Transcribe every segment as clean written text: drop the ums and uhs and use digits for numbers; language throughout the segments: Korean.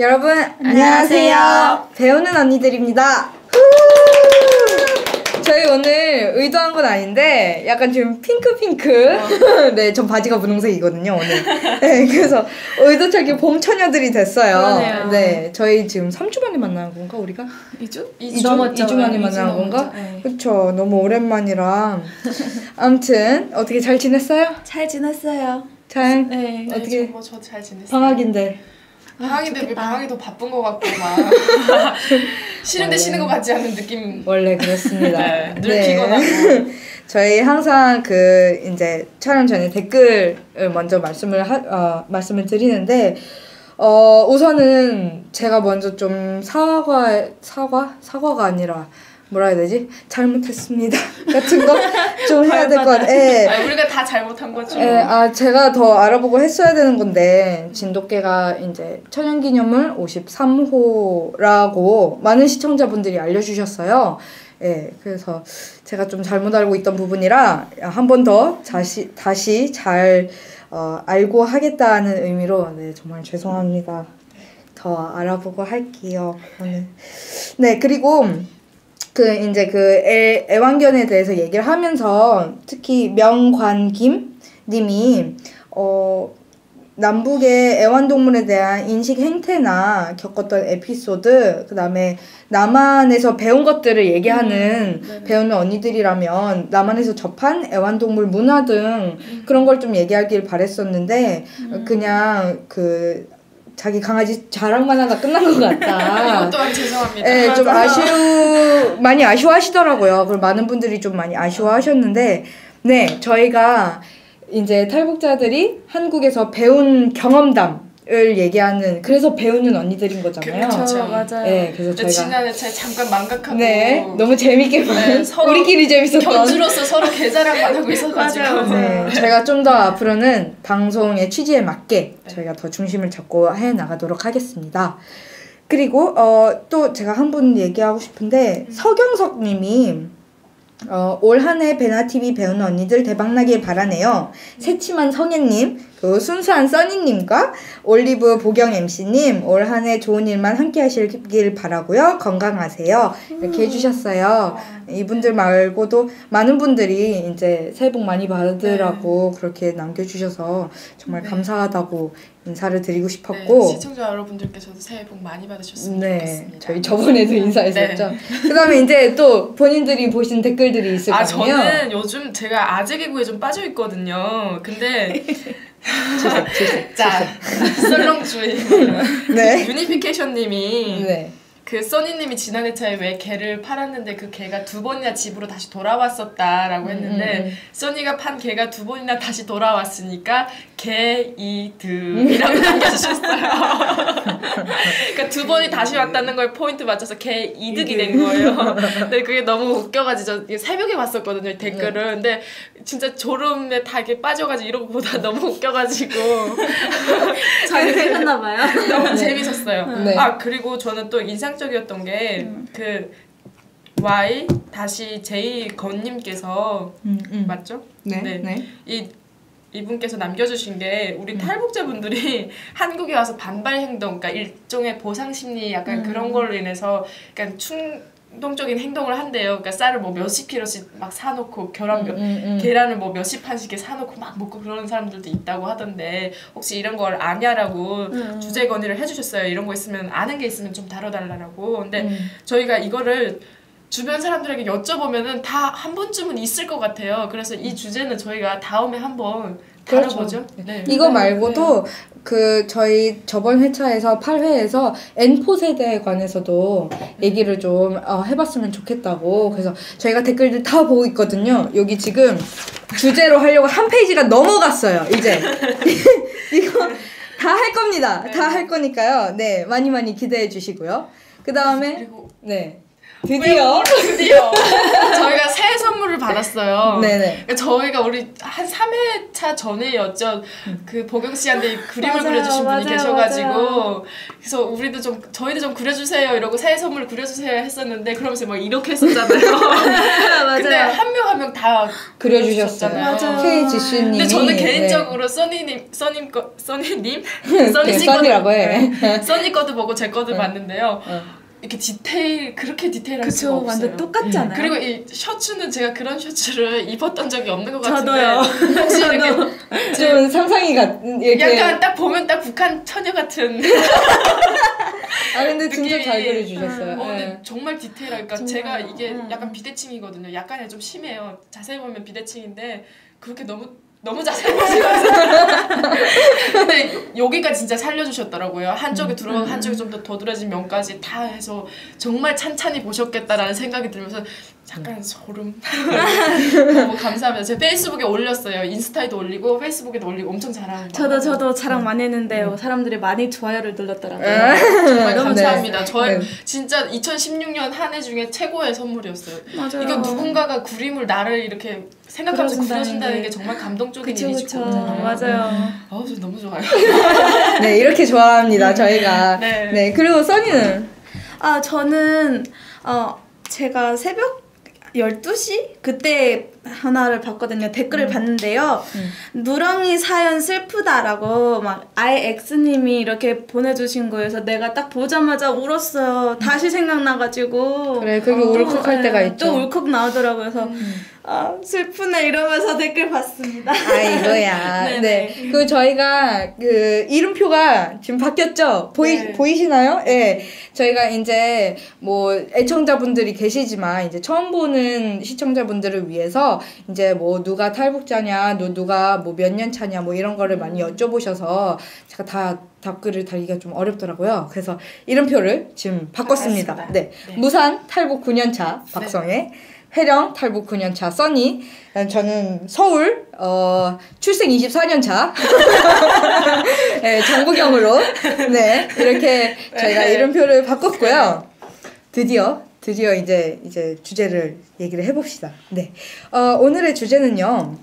여러분 안녕하세요. 배우는 언니들입니다. 저희 오늘 의도한 건 아닌데 약간 지금 핑크 네, 전 바지가 분홍색이거든요 오늘. 네, 그래서 의도적인 봄 처녀들이 됐어요. 그러네요. 네, 저희 지금 3주 만에 만나는 건가 우리가? 2주? 2주 만에 만나는 건가? 네. 그쵸, 너무 오랜만이라. 아무튼 어떻게 잘 지냈어요? 잘 지냈어요. 잘? 네. 어떻게? 저 잘 지냈어요. 방학인데. 방학인데 왜 방학이 더 바쁜 것 같고 막 쉬는데 쉬는 것 같지 않은 느낌. 원래 그렇습니다. 네, 늘 피곤하고. 저희 항상 그 이제 촬영 전에 댓글을 먼저 말씀을 드리는데 우선은 제가 먼저 좀 사과가 아니라 뭐라 해야 되지? 잘못했습니다 같은 거 좀 해야 될 것 같아요. 예. 우리가 다 잘못한 거죠. 예, 제가 더 알아보고 했어야 되는 건데 진돗개가 이제 천연기념물 53호라고 많은 시청자분들이 알려주셨어요. 예, 그래서 제가 좀 잘못 알고 있던 부분이라 한 번 더 다시 잘 알고 하겠다는 의미로 네, 정말 죄송합니다. 더 알아보고 할게요. 오늘. 네, 그리고 이제 애완견에 대해서 얘기를 하면서 특히 명관김 님이 남북의 애완동물에 대한 인식 행태나 겪었던 에피소드, 그 다음에 남한에서 배운 것들을 얘기하는 배우는 언니들이라면 남한에서 접한 애완동물 문화 등 그런 걸 좀 얘기하길 바랬었는데 그냥 자기 강아지 자랑만 하다 끝난 것 같다. 이것 또한 죄송합니다. 네, 좀 많이 아쉬워하시더라고요. 그리고 많은 분들이 좀 많이 아쉬워하셨는데, 네, 저희가 이제 탈북자들이 한국에서 배운 경험담을 얘기하는, 그래서 배우는 언니들인 거잖아요. 그렇죠, 맞아요. 네, 그래서 저희가 지난 회차에 잠깐 망각하고 네, 너무 재밌게 서로 우리끼리 재밌었던 견주로서 서로 개자랑만 하고 있어가지고 네, 저희가 좀 더 앞으로는 방송의 취지에 맞게 저희가 더 중심을 잡고 해나가도록 하겠습니다. 그리고 또 제가 한 분 얘기하고 싶은데 서경석 님이 올 한 해 베나TV 배우는 언니들 대박나길 바라네요. 새침한 성혜님, 순수한 써니님과 올리브 보경 MC님 올 한 해 좋은 일만 함께 하시길 바라고요. 건강하세요. 이렇게 해주셨어요. 이분들 말고도 많은 분들이 이제 새해 복 많이 받으라고 그렇게 남겨주셔서 정말 감사하다고 인사를 드리고 싶었고 시청자 여러분들께서도 새해 복 많이 받으셨으면 좋겠습니다. 저희 저번에도 인사했었죠. 그 다음에 이제 또 본인들이 보신 댓글들이 있을 거예요. 저는 요즘 제가 아재 개구에 좀 빠져 있거든요. 근데 자, 썰렁주의 네. 유니피케이션님이 네. 써니님이 지난 회차에 왜 개를 팔았는데 그 개가 2번이나 집으로 다시 돌아왔었다라고 했는데 써니가 판 개가 2번이나 다시 돌아왔으니까 개이득이라고 남겨주셨어요. 그러니까 2번이 다시 왔다는 걸 포인트 맞춰서 개이득이 된 거예요. 근데 그게 너무 웃겨가지고 저 새벽에 봤었거든요 댓글을. 근데 진짜 졸음에 다 이렇게 빠져가지고 이러고 보다 너무 웃겨가지고 잘 생겼나봐요. 너무 재밌었어요. 네. 그리고 저는 또 인상적이었던 게 Y 다시 J 건님께서 맞죠? 네. 이분께서 남겨주신 게 우리 탈북자분들이 한국에 와서 반발 행동, 그러니까 일종의 보상 심리 약간 그런 걸로 인해서 약간 충동적인 행동을 한대요. 그러니까 쌀을 뭐 몇십 킬로씩 막 사놓고 계란을 뭐 몇십 판씩 사놓고 막 먹고 그러는 사람들도 있다고 하던데 혹시 이런 걸 아냐라고 주제 건의를 해주셨어요. 이런 거 있으면 아는 게 있으면 좀 다뤄달라고. 근데 저희가 이거를 주변 사람들에게 여쭤보면은 다 한 번쯤은 있을 것 같아요. 그래서 이 주제는 저희가 다음에 한번 다뤄보죠. 네. 이거 말고도 저희 저번 회차에서 8회에서 N4 세대에 관해서도 얘기를 좀 해봤으면 좋겠다고. 그래서 저희가 댓글들 다 보고 있거든요. 여기 지금 주제로 하려고 한 페이지가 넘어갔어요. 이제 이거 다 할 겁니다. 다 할 거니까요. 네, 많이 기대해 주시고요. 그 다음에 네. 드디어 저희가 새해 선물을 받았어요. 네네. 그러니까 저희가 우리 한 3회차 전에였죠. 그 보경 씨한테 그림을 그려주신 분이 계셔가지고 그래서 저희도 좀 그려주세요 이러고 새해 선물 그려주세요 했었는데 그러면서 막 이렇게 했었잖아요. 맞아요. 근데 한 명 한 명 다 그려주셨어요. 맞아요. KGC님이. 근데 저는 개인적으로 써니님 써니 써니라고 해. 써니 거도 보고 제 거도 봤는데요. 이렇게 그렇게 디테일할 수가 없어요. 완전 똑같지 않아요? 그리고 이 셔츠는 제가 그런 셔츠를 입었던 적이 없는 것 저도요. 같은데 혹시 이렇게 좀 상상이 이렇게 약간 딱 보면 딱 북한 처녀 같은 근데 진짜 느낌이- 잘 그려주셨어요. 근데 정말 디테일하니까 정말. 제가 이게 약간 비대칭이거든요. 약간이 좀 심해요. 자세히 보면 비대칭인데 그렇게 너무 자세히 보시면서 근데 여기까지 진짜 살려주셨더라고요. 한쪽에 들어가고 한쪽이 좀 더 도드라진 면까지 다 해서 정말 찬찬히 보셨겠다라는 생각이 들면서 약간 소름. 너무 감사합니다. 제가 페이스북에 올렸어요. 인스타에도 올리고 페이스북에도 올리고 엄청 자랑. 저도 자랑 많이 했는데요. 사람들이 많이 좋아요를 눌렀더라고요. 정말 감사합니다. 네. 저의 네. 진짜 2016년 한 해 중에 최고의 선물이었어요. 맞아요. 이거 누군가가 그림을 나를 이렇게 생각하면서 그려준다는 그려준다는 게. 게 정말 감동적인 그쵸, 일이죠. 그쵸. 맞아요. 아우 저 너무 좋아요. 네, 이렇게 좋아합니다, 저희가. 네. 네, 그리고 써니는? 저는 제가 새벽 12시? 그때 하나를 봤거든요. 댓글을 봤는데요. 누렁이 사연 슬프다라고 막 IX님이 이렇게 보내주신 거여서 내가 딱 보자마자 울었어요. 다시 생각나가지고. 그래, 그게 울컥할 때가 있죠. 또 울컥 나오더라고요. 그래서 슬프네 이러면서 댓글 봤습니다. 아이고야. 네네. 네. 그리고 저희가 그 이름표가 지금 바뀌었죠? 네. 보이시나요? 네. 저희가 이제 뭐 애청자분들이 계시지만 이제 처음 보는 시청자분들을 위해서 이제 뭐 누가 탈북자냐, 누가 뭐 몇 년 차냐, 뭐 이런 거를 많이 여쭤보셔서 제가 다 답글을 달기가 좀 어렵더라고요. 그래서 이름표를 지금 바꿨습니다. 바꿨습니다. 네. 네. 무산 탈북 9년차 박성애. 회령 탈북 9년차 써니. 저는 서울 출생 24년차 네, 정부경으로 네 이렇게 저희가 이름표를 바꿨고요. 드디어 이제 주제를 얘기를 해봅시다. 네, 오늘의 주제는요.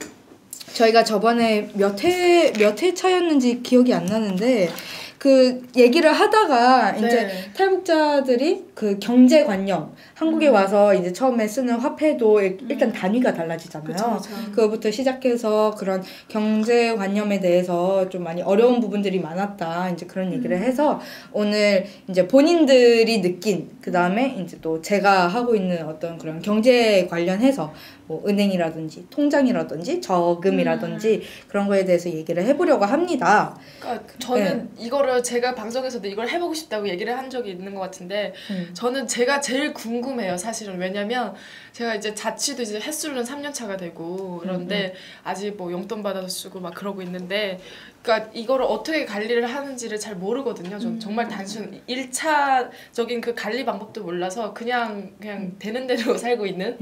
저희가 저번에 몇 회 차였는지 기억이 안 나는데 그 얘기를 하다가 이제 네. 탈북자들이 그 경제관념 한국에 와서 이제 처음에 쓰는 화폐도 일단 단위가 달라지잖아요. 그거부터 시작해서 그런 경제관념에 대해서 좀 많이 어려운 부분들이 많았다. 이제 그런 얘기를 해서 오늘 이제 본인들이 느낀 그 다음에 이제 또 제가 하고 있는 어떤 그런 경제 관련해서 뭐 은행이라든지 통장이라든지 저금이라든지 그런 거에 대해서 얘기를 해보려고 합니다. 그러니까 저는 이거를 제가 방송에서도 이걸 해보고 싶다고 얘기를 한 적이 있는 것 같은데 저는 제가 제일 궁금해요, 사실은. 왜냐면 제가 이제 자취도 이제 햇술은 3년 차가 되고 그런데 아직 뭐 용돈 받아서 쓰고 막 그러고 있는데 그러니까 이거를 어떻게 관리를 하는지를 잘 모르거든요. 전 정말 단순 1차적인 그 관리 방법도 몰라서 그냥 되는 대로 살고 있는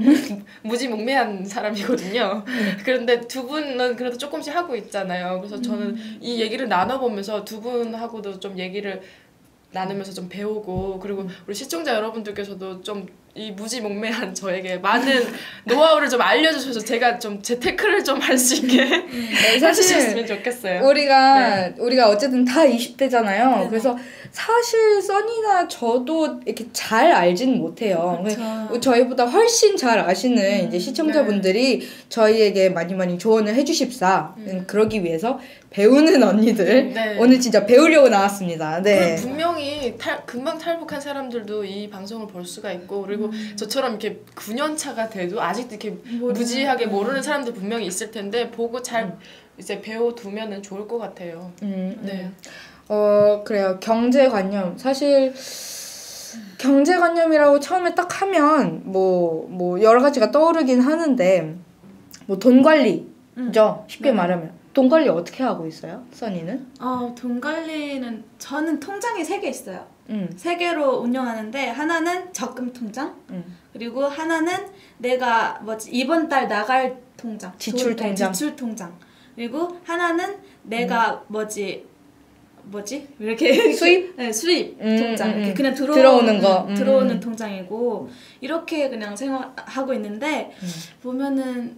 무지몽매한 사람이거든요. 그런데 두 분은 그래도 조금씩 하고 있잖아요. 그래서 저는 이 얘기를 나눠보면서 두 분하고도 좀 얘기를 나누면서 좀 배우고 그리고 우리 시청자 여러분들께서도 좀 이 무지몽매한 저에게 많은 노하우를 좀 알려주셔서 제가 좀 재테크를 좀 할 수 있게 해주셨으면 좋겠어요. 우리가 어쨌든 다 20대잖아요. 그래서 사실 써니나 저도 이렇게 잘 알지는 못해요. 저희보다 훨씬 잘 아시는 이제 시청자분들이 저희에게 많이 조언을 해주십사. 그러기 위해서 배우는 언니들 오늘 진짜 배우려고 나왔습니다. 네. 분명히 금방 탈북한 사람들도 이 방송을 볼 수가 있고 그리고 저처럼 이렇게 9년 차가 돼도 아직도 이렇게 무지하게 모르는 사람들 분명히 있을 텐데 보고 잘 이제 배워두면은 좋을 것 같아요. 네. 그래요. 경제관념. 사실 경제관념이라고 처음에 딱 하면 뭐 여러 가지가 떠오르긴 하는데 뭐 돈 관리죠. 쉽게 말하면. 돈 관리 어떻게 하고 있어요? 써니는? 돈 관리는 저는 통장이 3개 있어요. 3개로 운영하는데 하나는 적금 통장, 그리고 하나는 내가 이번 달 나갈 통장, 지출 통장, 그리고 하나는 내가 이렇게 수입? 네, 수입 통장 이렇게 그냥 들어오는 거 들어오는 통장이고 이렇게 그냥 생활하고 있는데 보면은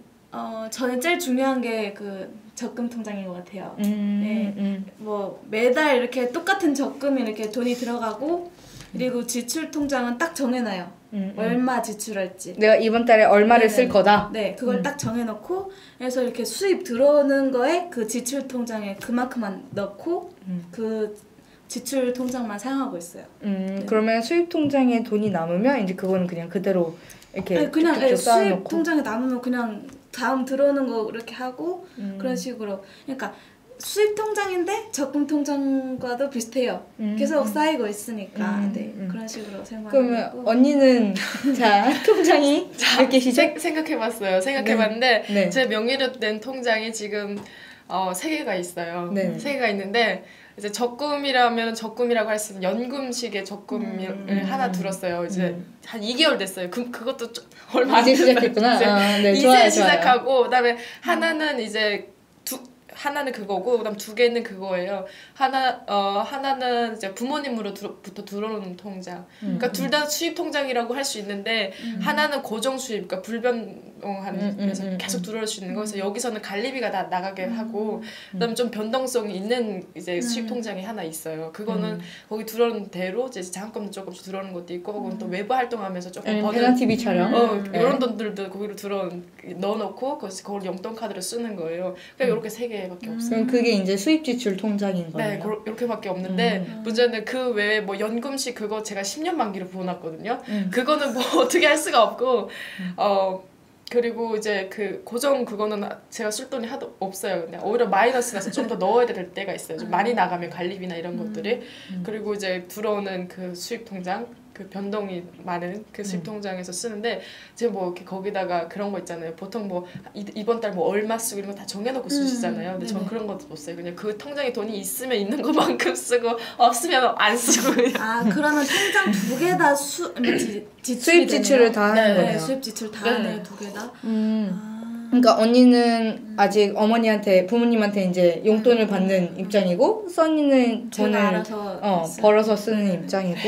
저는 제일 중요한 게 그 적금 통장인 것 같아요. 뭐 매달 이렇게 똑같은 적금이 이렇게 돈이 들어가고 그리고 지출 통장은 딱 정해놔요. 얼마 지출할지. 내가 이번 달에 얼마를 쓸 거다. 네, 그걸 딱 정해놓고 그래서 이렇게 수입 들어오는 거에 그 지출 통장에 그만큼만 넣고 그 지출 통장만 사용하고 있어요. 네. 그러면 수입 통장에 돈이 남으면 이제 그거는 그냥 그대로 이렇게 네, 그냥 수입 통장에 남으면 그냥 다음 들어오는 거 이렇게 하고 그런 식으로. 그러니까 수입 통장인데 적금 통장과도 비슷해요. 계속 쌓이고 있으니까 네, 그런 식으로 생각하고. 그러면 언니는 자 통장이 몇 개시죠? 생각해봤어요. 생각해봤는데 네. 제 명의로 된 통장이 지금 3개가 있어요. 네. 3개가 있는데 이제 적금이라면 적금이라고 할 수 있는 연금식의 적금을 하나 들었어요. 이제 한 2개월 됐어요. 그것도 얼마 안 이제 됐어요. 시작했구나. 네, 이제 좋아요, 시작하고 그다음에 하나는 이제 하나는 그거고 그다음 2개는 그거예요. 하나는 이제 부모님으로부터 들어오는 통장. 그러니까 둘 다 수입 통장이라고 할 수 있는데 하나는 고정 수입, 그러니까 불변동하면서 계속 들어올 수 있는 거. 그래서 여기서는 관리비가 다 나가게 하고 그다음에 좀 변동성이 있는 이제 수입 통장이 하나 있어요. 그거는 거기 들어오는 대로 이제 장학금도 조금씩 들어오는 것도 있고 혹은 또 외부 활동하면서 조금 버는 베나 TV 촬영. 이런 돈들도 거기로 넣어놓고 그걸 용돈 카드로 쓰는 거예요. 그러니까 이렇게 3개밖에 없어요. 그럼 그게 이제 수입 지출 통장인 거예요. 네, 이렇게밖에 없는데 문제는 그 외에 뭐 연금식 그거 제가 10년 만기로 부어놨거든요. 그거는 뭐 어떻게 할 수가 없고 그리고 이제 그 고정 그거는 제가 쓸 돈이 하도 없어요. 근데 오히려 마이너스 나서 좀 더 넣어야 될 때가 있어요. 좀 많이 나가면 관리비나 이런 것들이. 그리고 이제 들어오는 그 수입 통장 그 변동이 많은 그 수입 통장에서 쓰는데 제가 뭐 이렇게 거기다가 그런 거 있잖아요. 보통 뭐 이번 달 뭐 얼마 쓰고 이런 거 다 정해놓고 쓰시잖아요. 근데 저는 그런 것도 못 써요. 그냥 그 통장에 돈이 있으면 있는 것만큼 쓰고 없으면 안 쓰고 그냥. 그러면 통장 2개 다 수입 지출을 다 하는 거예요. 네, 수입 지출 다 하네요. 2개 다. 그러니까 언니는 아직 어머니한테 부모님한테 이제 용돈을 받는 입장이고 써니는 돈을 벌어서 쓰는 입장이고.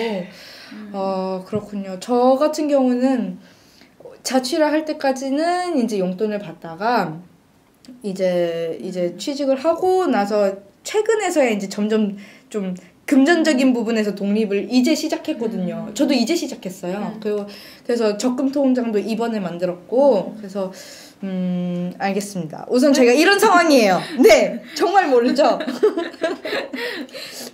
그렇군요. 저 같은 경우는 자취를 할 때까지는 이제 용돈을 받다가 이제 취직을 하고 나서 최근에서야 이제 점점 좀 금전적인 부분에서 독립을 이제 시작했거든요. 저도 이제 시작했어요. 그래서 적금 통장도 이번에 만들었고 그래서 알겠습니다. 우선 제가 이런 상황이에요. 네, 정말 모르죠.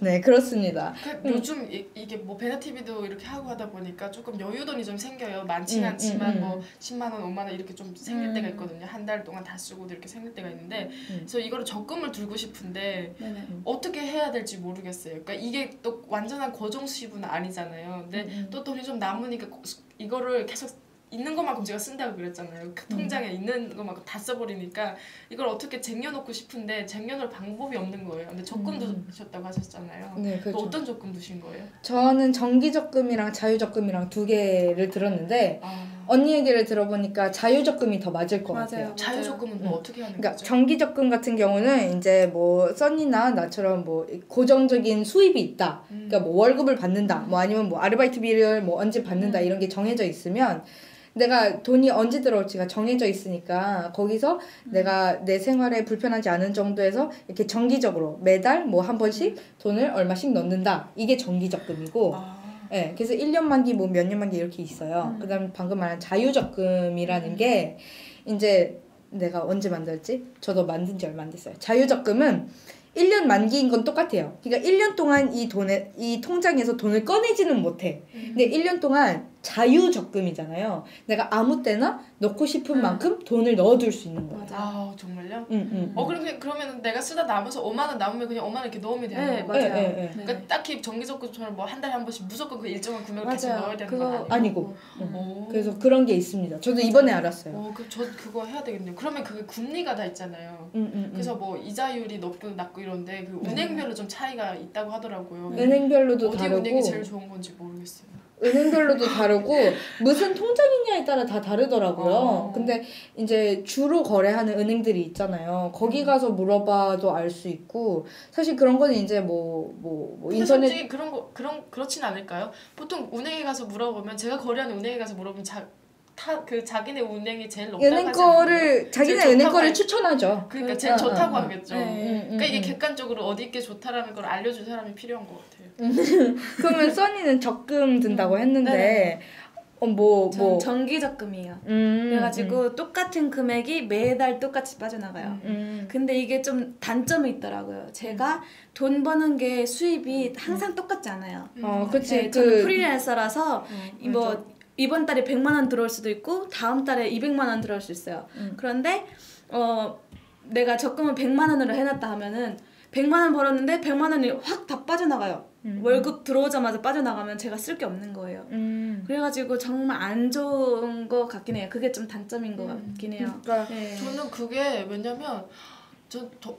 네, 그렇습니다. 요즘 이게 뭐 베나TV도 이렇게 하고 하다 보니까 조금 여유돈이 좀 생겨요. 많지는 않지만 뭐 10만 원, 5만 원 이렇게 좀 생길 때가 있거든요. 한 달 동안 다 쓰고도 이렇게 생길 때가 있는데 그래서 이거를 적금을 들고 싶은데 어떻게 해야 될지 모르겠어요. 그러니까 이게 또 완전한 고정 수입은 아니잖아요. 근데 또 돈이 좀 남으니까 이거를 계속 있는 것만큼 제가 쓴다고 그랬잖아요. 그 통장에 있는 것만큼 다 써버리니까 이걸 어떻게 쟁여놓고 싶은데 쟁여놓을 방법이 없는 거예요. 근데 적금도 드셨다고 하셨잖아요. 네, 그렇죠. 또 어떤 적금 드신 거예요? 저는 정기적금이랑 자유적금이랑 2개를 들었는데 언니 얘기를 들어보니까 자유적금이 더 맞을 것 같아요. 자유적금은 또 어떻게 하는 그러니까 거죠? 정기적금 같은 경우는 이제 뭐 써니나 나처럼 뭐 고정적인 수입이 있다. 그러니까 뭐 월급을 받는다. 뭐 아니면 뭐 아르바이트비를 뭐 언제 받는다 이런 게 정해져 있으면 내가 돈이 언제 들어올지가 정해져 있으니까 거기서 내가 내 생활에 불편하지 않은 정도에서 이렇게 정기적으로 매달 뭐 한 번씩 돈을 얼마씩 넣는다. 이게 정기적금이고 네, 그래서 1년 만기 뭐 몇 년 만기 이렇게 있어요. 그다음에 방금 말한 자유적금이라는 게 이제 내가 언제 만들었지? 저도 만든 지 얼마 안 됐어요. 자유적금은 1년 만기인 건 똑같아요. 그러니까 1년 동안 이 통장에서 돈을 꺼내지는 못해. 근데 1년 동안 자유적금이잖아요. 내가 아무 때나 넣고 싶은 만큼 돈을 넣어둘 수 있는 거예요. 아, 정말요? 그러면 내가 쓰다 남아서 5만 원 남으면 그냥 5만 원 이렇게 넣으면 되는 거예요? 맞아요. 네. 그러니까 딱히 정기적금처럼 뭐 한 달에 한 번씩 무조건 그 일정한 금액을 계속 넣어야 되는 건 아니고. 그래서 그런 게 있습니다. 저도 이번에 알았어요. 저 그거 해야 되겠네요. 그러면 그게 금리가 다 있잖아요. 그래서 뭐 이자율이 높고 낮고 이런데 그 은행별로 좀 차이가 있다고 하더라고요. 은행별로도 어디 다르고. 은행이 제일 좋은 건지 모르겠어요. 은행별로도 다르고 무슨 통장이냐에 따라 다 다르더라고요. 근데 이제 주로 거래하는 은행들이 있잖아요. 거기 가서 물어봐도 알 수 있고 사실 그런 거는 이제 인터넷 솔직히 그렇진 않을까요? 보통 은행에 가서 물어보면 제가 거래하는 은행에 가서 물어보면 자기네 은행이 제일 높다고 은행 거를 자기네 은행 거를 추천하죠. 그러니까 제일 좋다고 하겠죠. 그러니까 이게 객관적으로 어디 게 좋다라는 걸 알려줄 사람이 필요한 것 같아요. 그러면 써니는 적금 든다고 했는데 전 정기 적금이에요. 그래가지고 똑같은 금액이 매달 똑같이 빠져나가요. 근데 이게 좀 단점이 있더라고요. 제가 돈 버는 게 수입이 항상 똑같지 않아요. 그치. 저는 프리랜서라서 이번 달에 100만 원 들어올 수도 있고 다음 달에 200만 원 들어올 수 있어요. 그런데 내가 적금을 100만 원으로 해놨다 하면은 100만 원 벌었는데 100만 원이 확 다 빠져나가요. 월급 들어오자마자 빠져나가면 제가 쓸 게 없는 거예요. 그래가지고 정말 안 좋은 거 같긴 해요. 그게 좀 단점인 것 같긴 해요. 네. 저는 그게 왜냐면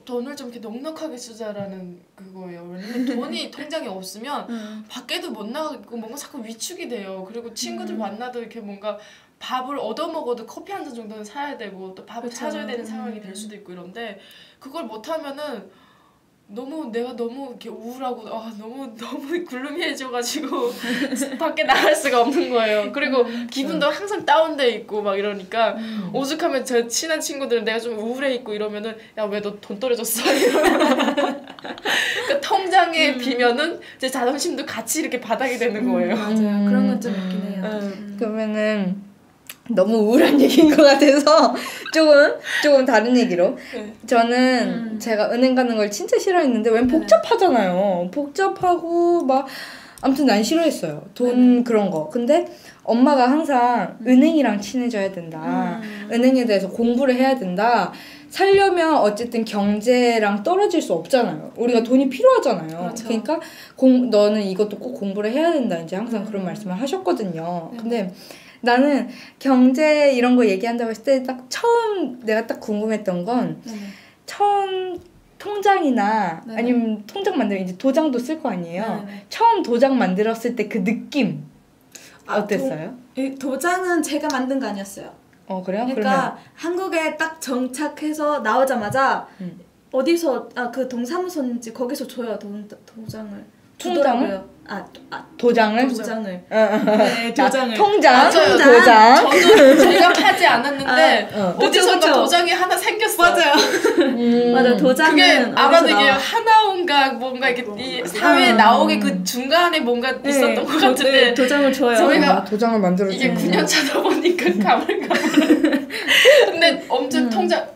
돈을 좀 이렇게 넉넉하게 쓰자라는 그거예요. 왜냐면 돈이 통장에 없으면 밖에도 못 나가고 뭔가 자꾸 위축이 돼요. 그리고 친구들 만나도 이렇게 뭔가 밥을 얻어먹어도 커피 한 잔 정도는 사야 되고 또 밥을 사줘야 되는 상황이 될 수도 있고 이런데 그걸 못하면은 내가 너무 이렇게 우울하고 너무 글루미해져가지고 밖에 나갈 수가 없는 거예요. 그리고 기분도 항상 다운돼 있고 막 이러니까 오죽하면 제 친한 친구들은 내가 좀 우울해 있고 이러면은 야 왜 너 돈 떨어졌어? 그러니까 통장에 비면은 제 자존심도 같이 이렇게 바닥이 되는 거예요. 맞아요. 그런 건 좀 있긴 해요. 그러면은 너무 우울한 얘기인 것 같아서 조금 다른 얘기로 저는 제가 은행 가는 걸 진짜 싫어했는데 왜 복잡하잖아요. 복잡하고 막 아무튼 난 싫어했어요. 돈 그런 거. 근데 엄마가 항상 은행이랑 친해져야 된다. 은행에 대해서 공부를 해야 된다. 살려면 어쨌든 경제랑 떨어질 수 없잖아요. 우리가 돈이 필요하잖아요. 그렇죠. 그러니까 너는 이것도 꼭 공부를 해야 된다. 이제 항상 그런 말씀을 하셨거든요. 근데 나는 경제 이런 거 얘기한다고 했을 때 내가 딱 궁금했던 건 처음 통장이나 아니면 통장 만들면 이제 도장도 쓸 거 아니에요. 처음 도장 만들었을 때 그 느낌 어땠어요? 도장은 제가 만든 거 아니었어요. 그래요? 그러니까 그러면 한국에 딱 정착해서 나오자마자 어디서 그 동사무소인지 거기서 줘요. 도장을 주더라고요. 도장을? 도장을. 네, 도장을. 통장. 도장. 저도 제가 하지 않았는데 어디선가 도장이 하나 생겼어요. 맞아요. 맞아. 도장은 그게 아마도 이게 하나온가 뭔가 이렇게 이 사회에 나오게 그 중간에 뭔가 있었던 것 같은데 도장을 줘요. 저희가 도장을 만들어주는 이게 9년 차다 보니까 가물가물. 근데 엄청 통장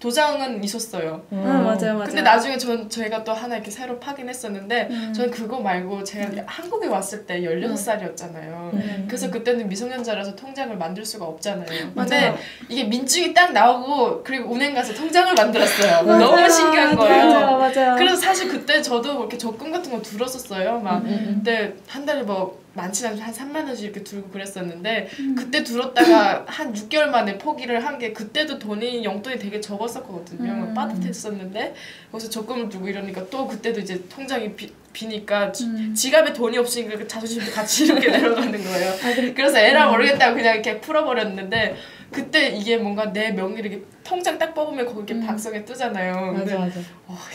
도장은 있었어요. 맞아요. 근데 나중에 저희가 또 하나 이렇게 새로 파긴 했었는데 저는 그거 말고 제가 한국에 왔을 때 16살이었잖아요. 그래서 그때는 미성년자라서 통장을 만들 수가 없잖아요. 근데 이게 민증이 딱 나오고 그리고 은행 가서 통장을 만들었어요. 너무 신기한 거예요. 맞아요. 그래서 사실 그때 저도 이렇게 적금 같은 거 들었었어요. 막 그때 한 달에 많지는 않지만 한 3만 원씩 이렇게 들고 그랬었는데 그때 들었다가 한 6개월 만에 포기를 한 게 그때도 용돈이 되게 적었었거든요. 빠듯했었는데 거기서 적금을 두고 이러니까 또 그때도 이제 통장이 비니까 지갑에 돈이 없으니까 그 자존심도 같이 이렇게 내려가는 거예요. 그래서 에라 모르겠다고 그냥 이렇게 풀어버렸는데 그때 이게 뭔가 내 명의를 이렇게 통장 딱 뽑으면 거기 이렇게 박성에 뜨잖아요. 맞아.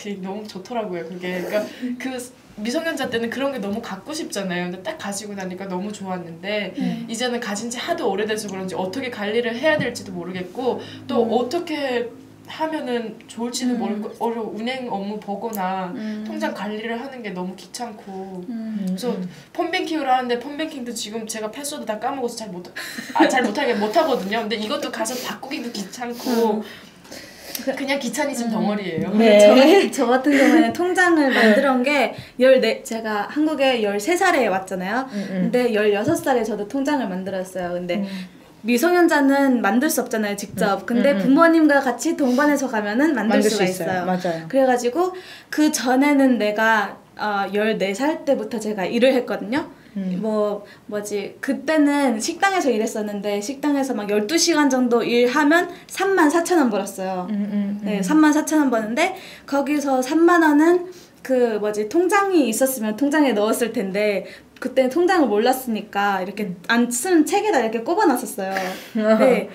이게 너무 좋더라고요. 그게 그러니까 미성년자 때는 그런 게 너무 갖고 싶잖아요. 근데 딱 가지고 나니까 너무 좋았는데 이제는 가진 지 하도 오래돼서 그런지 어떻게 관리를 해야 될지도 모르겠고 또 어떻게 하면은 좋을지는 모르고 은행 업무 보거나 통장 관리를 하는 게 너무 귀찮고 그래서 폰뱅킹을 하는데 폰뱅킹도 지금 제가 패스워드 다 까먹어서 잘 못하거든요. 근데 이것도 가서 바꾸기도 귀찮고 그냥 귀차니즘 덩어리예요. 네. 저 같은 경우에는 통장을 만들어 게 제가 한국에 13살에 왔잖아요. 근데 16살에 저도 통장을 만들었어요. 근데 미성년자는 만들 수 없잖아요, 직접. 근데 부모님과 같이 동반해서 가면은 만들 수가 있어요. 맞아요. 그래가지고 그 전에는 내가 14살 때부터 제가 일을 했거든요. 그때는 식당에서 일했었는데 식당에서 막 12시간 정도 일하면 34,000원 벌었어요. 네, 34,000원 버는데 거기서 3만 원은 통장이 있었으면 통장에 넣었을 텐데 그때 통장을 몰랐으니까 이렇게 안 쓴 책에다 이렇게 꼽아놨었어요. 네.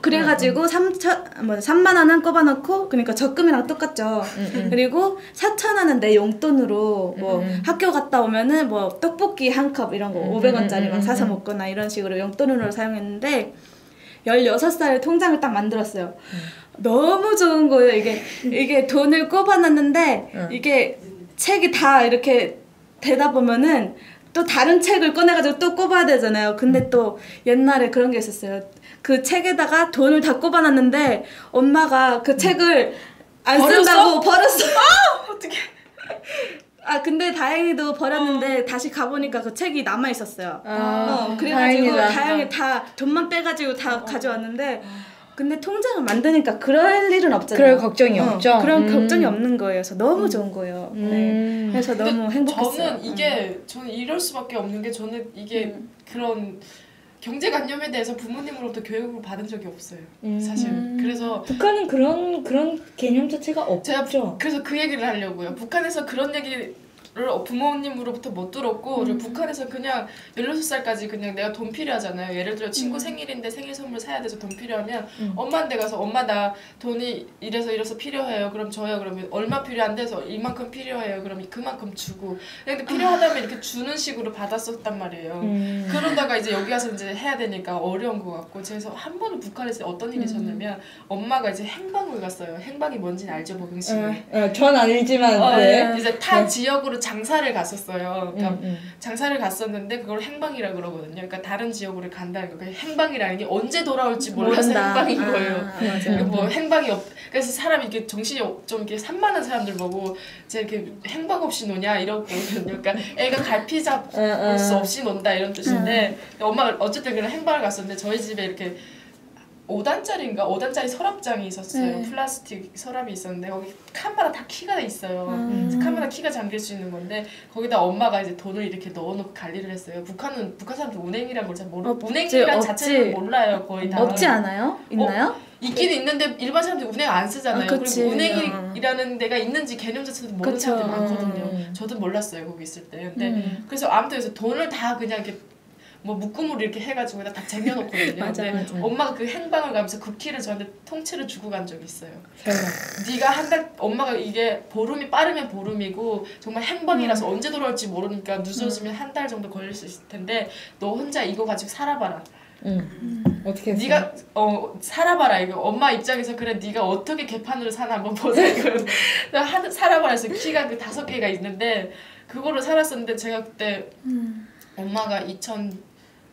그래가지고 3만 원은 꼽아놓고 그러니까 적금이랑 똑같죠. 그리고 4천 원은 내 용돈으로 뭐 학교 갔다 오면은 뭐 떡볶이 한 컵 이런 거 500원짜리 막 사서 먹거나 이런 식으로 용돈으로 사용했는데 16살에 통장을 딱 만들었어요. 너무 좋은 거예요. 이게 돈을 꼽아놨는데 이게 책이 다 이렇게 되다 보면은 또 다른 책을 꺼내가지고 또 꼽아야 되잖아요. 근데 또 옛날에 그런 게 있었어요. 그 책에다가 돈을 다 꼽아놨는데 엄마가 그 책을 안 쓴다고 버렸어. 어떡해. 근데 다행히도 버렸는데 다시 가보니까 그 책이 남아있었어요. 그래가지고 다행이다. 다행히 다 돈만 빼가지고 다 가져왔는데 근데 통장을 만드니까 그럴 일은 없잖아요. 그럴 걱정이 없죠. 그런 걱정이 없는 거예요. 그래서 너무 좋은 거예요. 네. 그래서 너무 행복했어요. 저는 이럴 수밖에 없는 게 저는 이게 그런 경제관념에 대해서 부모님으로부터 교육을 받은 적이 없어요. 사실. 그래서 북한은 그런 개념 자체가 없죠. 제가 그래서 그 얘기를 하려고요. 북한에서 그런 얘기를 부모님으로부터 못 들었고 그리고 북한에서 그냥 16살까지 그냥 내가 돈 필요하잖아요. 예를 들어 친구 생일인데 생일 선물 사야 돼서 돈 필요하면 엄마한테 가서 엄마 나 돈이 이래서 필요해요. 그럼 줘요. 그러면 얼마 필요한데서 이만큼 필요해요. 그럼 그만큼 주고 근데 필요하다면 이렇게 주는 식으로 받았었단 말이에요. 그러다가 이제 여기 와서 이제 해야 되니까 어려운 것 같고 그래서 한 번은 북한에서 어떤 일이 있었냐면 엄마가 이제 행방을 갔어요. 행방이 뭔지는 알죠, 보경씨? 전 알지만 네. 이제 타 지역으로 장사를 갔었어요. 그러니까 장사를 갔었는데 그걸 행방이라 그러거든요. 그러니까 다른 지역으로 간다는 거예요. 행방이라는 게 언제 돌아올지 몰라서 행방인 거예요. 맞아요. 뭐 행방이 그래서 사람이 이렇게 정신이 좀 이렇게 산만한 사람들 보고 쟤 이렇게 행방 없이 노냐 이러거든요. 그러니까 애가 갈피 잡을 수 없이 논다 이런 뜻인데 엄마가 어쨌든 그런 행방을 갔었는데 저희 집에 이렇게 5단짜리 서랍장이 있었어요. 플라스틱 서랍이 있었는데 거기 칸마다 다 키가 있어요. 그래서 칸마다 키가 잠길 수 있는 건데 거기다 엄마가 이제 돈을 이렇게 넣어놓고 관리를 했어요. 북한 사람들 운행이란 걸 잘 모르고 운행이란 자체를 몰라요. 거의 다. 없지 않아요? 있나요? 있긴 있는데 일반 사람들이 운행 안 쓰잖아요. 그리고 운행이라는 데가 있는지 개념 자체도 모르는 사람들이 많거든요. 저도 몰랐어요. 거기 있을 때. 근데 그래서 아무튼 그래서 돈을 다 그냥 이렇게 뭐 묶음으로 이렇게 해가지고 다 쟁여놓거든요. 맞아. 엄마가 그 행방을 가면서 그 키를 저한테 통째로 주고 간 적이 있어요. 네가 엄마가 이게 보름이 빠르면 보름이고 정말 행방이라서 언제 돌아올지 모르니까 늦어지면 한 달 정도 걸릴 수 있을 텐데 너 혼자 이거 가지고 살아봐라. 어떻게 했어요? 네가 살아봐라 이거 엄마 입장에서 그래 네가 어떻게 개판으로 사나 한번 보자 이거 살아봐라 해서 키가 그 5개가 있는데 그거를 살았었는데 제가 그때 엄마가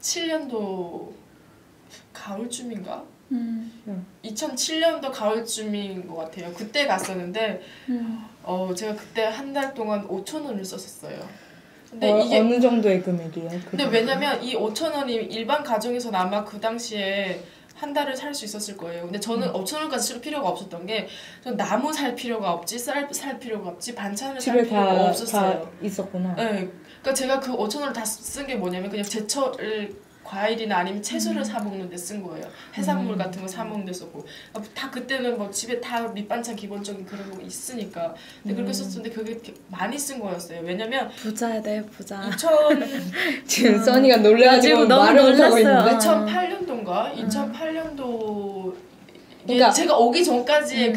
2007년도 가을쯤인가? 2007년도 가을쯤인 것 같아요. 그때 갔었는데 제가 그때 한 달 동안 5,000원을 썼었어요. 근데 이게 어느 정도의 금액이에요? 근데 왜냐면 이 5,000원이 일반 가정에서는 아마 그 당시에 한 달을 살 수 있었을 거예요. 근데 저는 5,000원까지 쓸 필요가 없었던 게 전 나무 살 필요가 없지 쌀 필요가 없지 반찬을 살 필요가 없었어요. 다 있었구나. 네. 그러니까 제가 그 5,000원을 다 쓴 게 뭐냐면 그냥 제철 과일이나 아니면 채소를 사 먹는 데 쓴 거예요. 해산물 같은 거 사 먹는 데 썼고 다 그때는 뭐 집에 다 밑반찬 기본적인 그런 거 있으니까 근데 그렇게 썼는데 그게 많이 쓴 거였어요. 왜냐면 부자야 돼 부자. 지금 써니가 놀래가지고 너무 말을 못하고 놀랐어요. 있는데 2008년도인가? 2008년도 그러니까 제가 오기 전까지의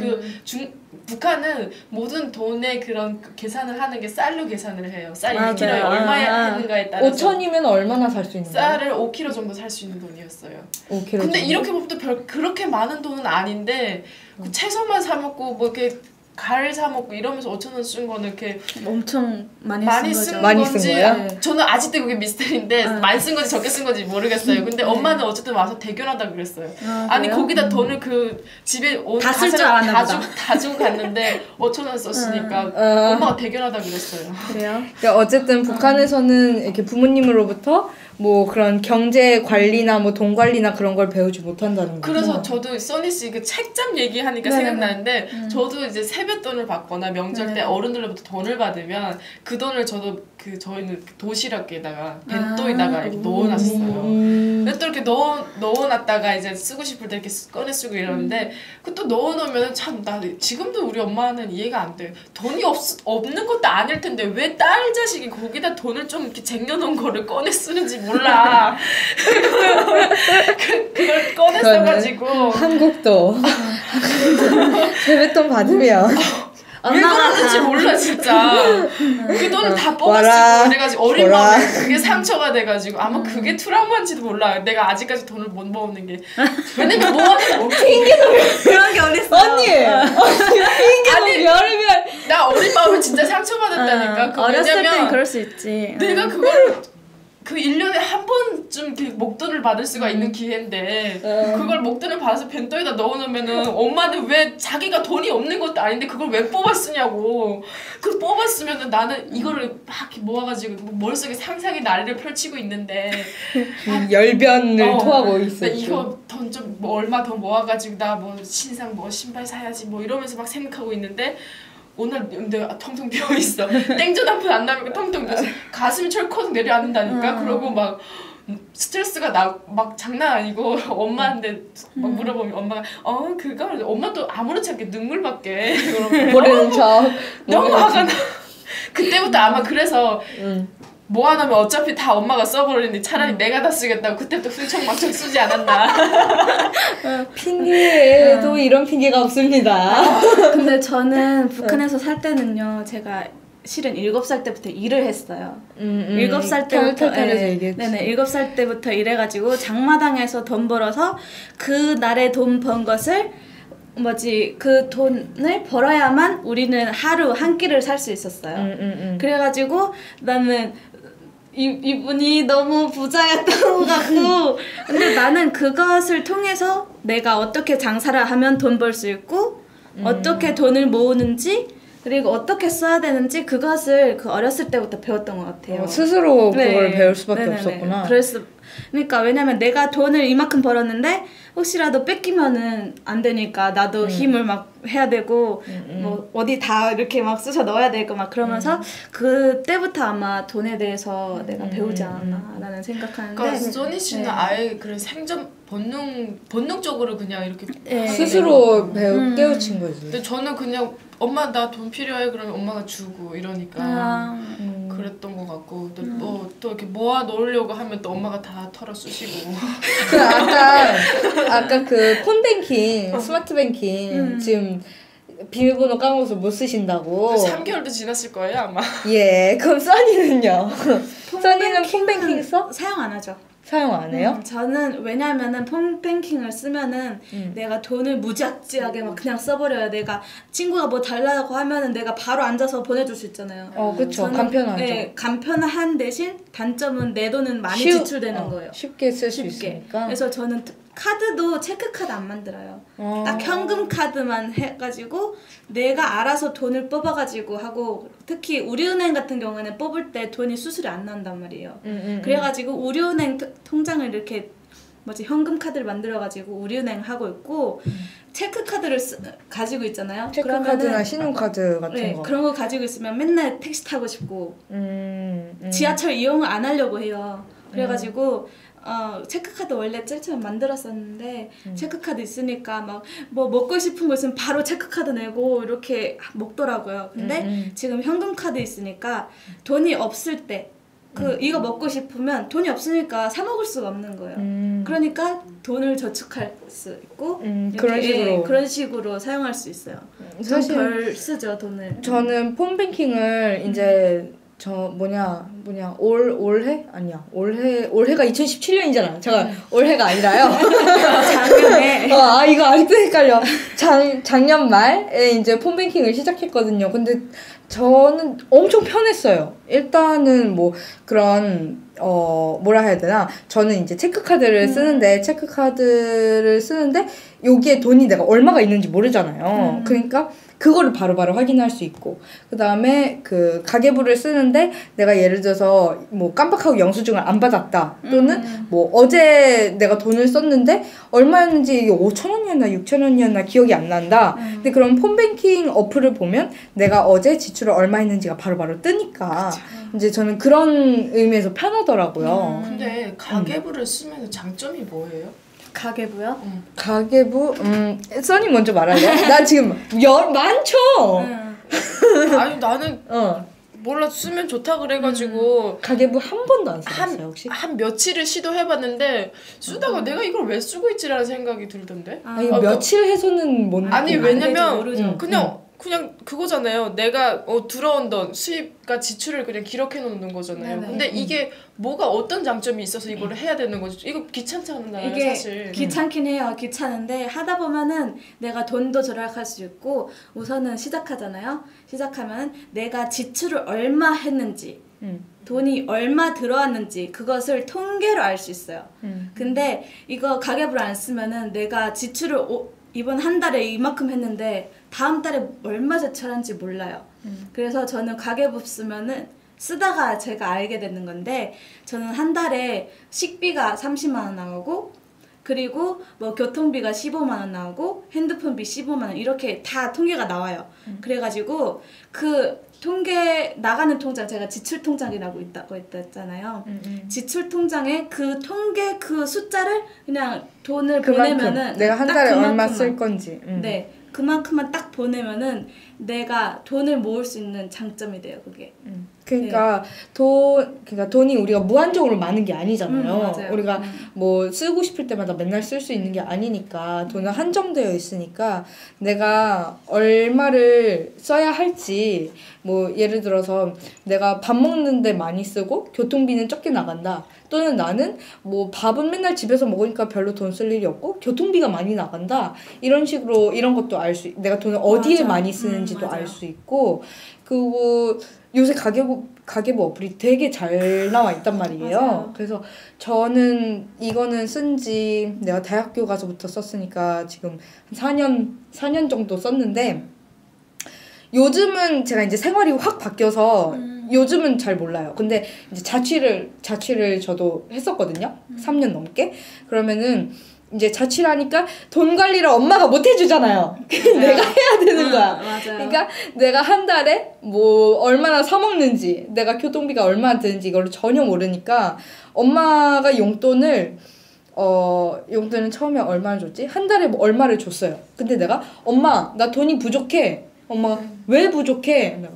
북한은 모든 돈의 그런 계산을 하는 게 쌀로 계산을 해요. 쌀이 1kg에 얼마야 하는가에 따라서 5천이면 얼마나 살 수 있는 거예요? 쌀을 5kg 정도 살 수 있는 돈이었어요. 5kg 근데 정도? 이렇게 보면 또 그렇게 많은 돈은 아닌데 그 채소만 사 먹고 뭐 이렇게 과일 사 먹고 이러면서 5,000원 쓴 거는 이렇게 엄청 많이 쓴 거죠. 많이 쓴 건지 거예요? 저는 아직도 그게 미스터리인데 많이 쓴 건지 적게 쓴 건지 모르겠어요. 근데 엄마는 어쨌든 와서 대견하다 그랬어요. 아니 그래요? 거기다 돈을 그 집에 다 쓸 줄 알았나 보다. 다 주고 갔는데 5,000원 썼으니까 엄마가 대견하다 그랬어요. 그래요? 그러니까 어쨌든 북한에서는 이렇게 부모님으로부터 뭐 그런 경제 관리나 뭐 돈 관리나 그런 걸 배우지 못한다는 거죠. 그래서 저도 써니 씨 그 책잡 얘기하니까 생각나는데 저도 이제 세뱃돈을 받거나 명절 때 어른들로부터 돈을 받으면 그 돈을 저도 저희는 도시락에다가 벤또에다가 이렇게 넣어놨어요. 그래서 또 이렇게 넣어놨다가 이제 쓰고 싶을 때 이렇게 꺼내 쓰고 이러는데 그 또 넣어놓으면 참 나 지금도 우리 엄마는 이해가 안 돼. 돈이 없는 것도 아닐 텐데 왜 딸 자식이 거기다 돈을 좀 이렇게 쟁여놓은 거를 꺼내 쓰는지 몰라. 그걸 꺼내 써가지고 한국도 세뱃돈 받으면 왜 그러는지 몰라 진짜. 그 돈을 다 뽑았어. 그래가지고 어린 마음에 그게 상처가 돼가지고 아마 그게 트라우마인지도 몰라. 내가 아직까지 돈을 못 모으는 게. 왜냐면 모아놓은 핑계는 그런 게 어딨어. 언니 핑계는 별이별. 나 어린 마음에 진짜 상처받았다니까. 어렸을 땐 그럴 수 있지. 내가 그걸 그 1년에 한 번쯤 목돈을 받을 수가 있는 기회인데 그걸 목돈을 받아서 벤또에다 넣어놓으면은 엄마는 왜 자기가 돈이 없는 것도 아닌데 그걸 왜 뽑았으냐고. 그걸 뽑았으면은 나는 이거를 막 이렇게 모아가지고 머릿속에 상상의 나래를 펼치고 있는데 열변을 토하고 있어. 이거 돈 좀 뭐 얼마 더 모아가지고 나 뭐 신상 뭐 신발 사야지 뭐 이러면서 막 생각하고 있는데 오늘 근데 텅텅 비어있어. 땡전 한 푼 안 남으니까 텅텅 비어있어. 가슴이 철컥 내려앉는다니까. 그러고 막 스트레스가 막 장난 아니고 엄마한테 막 물어보면 엄마가 그거 엄마 또 아무렇지 않게 눈물밖에 모르는 척 너무 화가 나. 그때부터 아마 그래서 모아놓으면 어차피 다 엄마가 써버리니 차라리 내가 다 쓰겠다고 그때부터 흥청망청 쓰지 않았나. 핑계에도 이런 핑계가 없습니다. 근데 저는 북한에서 살 때는요, 제가 실은 7살 때부터 일을 했어요. 7살 때부터 네네 7살 때부터 일해가지고 장마당에서 돈 벌어서 그 날에 돈 번 것을 그 돈을 벌어야만 우리는 하루 한 끼를 살 수 있었어요. 그래가지고 나는 이분이 너무 부자였던 것 같고 근데 나는 그것을 통해서 내가 어떻게 장사를 하면 돈 벌 수 있고 어떻게 돈을 모으는지 그리고 어떻게 써야 되는지 그것을 그 어렸을 때부터 배웠던 것 같아요. 스스로 그걸 배울 수밖에 없었구나. 그러니까 왜냐면 내가 돈을 이만큼 벌었는데 혹시라도 뺏기면은 안 되니까 나도 힘을 막 해야 되고 뭐 어디 다 이렇게 막 쑤셔 넣어야 되고 막 그러면서 그때부터 아마 돈에 대해서 내가 배우지 않았나라는 생각하는데. 그러니까 소니 씨는 아예 그런 생존 본능적으로 그냥 이렇게 스스로 깨우친 거지. 근데 저는 그냥 엄마 나 돈 필요해 그러면 엄마가 주고 이러니까 그랬던 것 같고 또 이렇게 모아 놓으려고 하면 또 엄마가 다 털어 쑤시고. 아까 그 폰뱅킹 스마트 뱅킹 지금 비밀번호 까먹어서 못 쓰신다고. 3개월도 지났을 거예요 아마. 예, 그럼 써니는요? 써니는 폰뱅킹 써? 사용 안 하죠. 사용 안 해요? 저는 왜냐면은 폰뱅킹을 쓰면은 내가 돈을 무지막지하게 막 그냥 써버려요. 내가 친구가 뭐 달라고 하면은 내가 바로 앉아서 보내줄 수 있잖아요. 그쵸. 간편하죠. 네, 간편한 대신 단점은 내 돈은 많이 지출되는 거예요. 쉽게 쓸 수 있으니까. 그래서 저는 카드도 체크카드 안 만들어요. 딱 현금 카드만 해가지고 내가 알아서 돈을 뽑아가지고 하고 특히 우리은행 같은 경우에는 뽑을 때 돈이 수수료 안 난단 말이에요. 그래가지고 우리은행 통장을 이렇게 현금 카드를 만들어가지고 우리은행 하고 있고 체크카드를 가지고 있잖아요. 체크카드나 신용카드 같은 거. 그런 거 가지고 있으면 맨날 택시 타고 싶고 지하철 이용을 안 하려고 해요. 그래가지고 체크카드 원래 제일 처음 만들었었는데 체크카드 있으니까 막 뭐 먹고 싶은 거 있으면 바로 체크카드 내고 이렇게 먹더라고요. 근데 지금 현금카드 있으니까 돈이 없을 때 이거 먹고 싶으면 돈이 없으니까 사 먹을 수가 없는 거예요. 그러니까 돈을 저축할 수 있고 그런 식으로 사용할 수 있어요. 사실 덜 쓰죠 돈을. 저는 폰뱅킹을 이제 올해가 2017년이잖아. 제가 올해가 아니라요. 작년에. 이거 아직도 헷갈려. 작년 말에 이제 폰뱅킹을 시작했거든요. 근데 저는 엄청 편했어요. 일단은 뭐 그런 뭐라 해야 되나? 저는 이제 체크카드를 쓰는데 여기에 돈이 내가 얼마가 있는지 모르잖아요. 그러니까 그거를 바로바로 확인할 수 있고 그 다음에 그 가계부를 쓰는데 내가 예를 들어서 뭐 깜빡하고 영수증을 안 받았다 또는 뭐 어제 내가 돈을 썼는데 얼마였는지 이게 5,000원이었나 6,000원이었나 기억이 안 난다. 근데 그럼 폰뱅킹 어플을 보면 내가 어제 지출을 얼마 했는지가 바로바로 뜨니까 이제 저는 그런 의미에서 편하더라고요. 근데 가계부를 쓰면 장점이 뭐예요? 가계부요? 가계부? 써니 먼저 말할래? 나 지금 많죠? 아니 나는 몰라 쓰면 좋다 그래가지고 가계부 한 번도 안 써봤어요 혹시? 한 며칠을 시도해봤는데 쓰다가 내가 이걸 왜 쓰고 있지라는 생각이 들던데? 이거 며칠 해소는 뭔 아니 왜냐면 모르죠. 그냥 그거잖아요. 내가 들어온 돈, 수입과 지출을 그냥 기록해 놓는 거잖아요. 네네. 근데 이게 뭐가 어떤 장점이 있어서 이걸 해야 되는 거지? 이거 귀찮지 않나요, 이게 사실? 귀찮긴 해요. 귀찮은데 하다 보면은 내가 돈도 절약할 수 있고 우선은 시작하잖아요. 시작하면 내가 지출을 얼마 했는지 돈이 얼마 들어왔는지 그것을 통계로 알 수 있어요. 근데 이거 가계부를 안 쓰면은 내가 지출을 이번 한 달에 이만큼 했는데 다음 달에 얼마 제출한지 몰라요. 그래서 저는 가계부 쓰다가 제가 알게 되는 건데 저는 한 달에 식비가 30만 원 나오고 그리고 뭐 교통비가 15만 원 나오고 핸드폰비 15만 원 이렇게 다 통계가 나와요. 그래가지고 그 통계 나가는 통장 제가 지출 통장이라고 있다고 했잖아요. 지출 통장에 그 통계 그 숫자를 그냥 돈을 보내면은 내가 한 달에 얼마 쓸 건지 네 그만큼만 딱 보내면은 내가 돈을 모을 수 있는 장점이 돼요 그게. 그러니까 돈이 우리가 무한정으로 많은 게 아니잖아요. 우리가 뭐 쓰고 싶을 때마다 맨날 쓸 수 있는 게 아니니까 돈은 한정되어 있으니까 내가 얼마를 써야 할지 뭐 예를 들어서 내가 밥 먹는데 많이 쓰고 교통비는 적게 나간다. 또는 나는 뭐 밥은 맨날 집에서 먹으니까 별로 돈 쓸 일이 없고 교통비가 많이 나간다. 이런 식으로 이런 것도 알 수 내가 돈을 어디에 많이 쓰는지도 알 수 있고 그리고 요새 가계부 어플이 되게 잘 나와 있단 말이에요. 맞아요. 그래서 저는 이거는 쓴지 내가 대학교 가서부터 썼으니까 지금 한 4년 정도 썼는데 요즘은 제가 이제 생활이 확 바뀌어서 요즘은 잘 몰라요. 근데 이제 자취를 저도 했었거든요. 3년 넘게. 그러면은 이제 자취를 하니까 돈 관리를 엄마가 못 해주잖아요. 내가 해야 되는 거야. 맞아요. 그러니까 내가 한 달에 뭐 얼마나 사 먹는지, 내가 교통비가 얼마나 드는지 이걸 전혀 모르니까 엄마가 용돈을 처음에 얼마를 줬지? 한 달에 뭐 얼마를 줬어요. 근데 내가 엄마 나 돈이 부족해. 엄마가 왜 부족해? 내가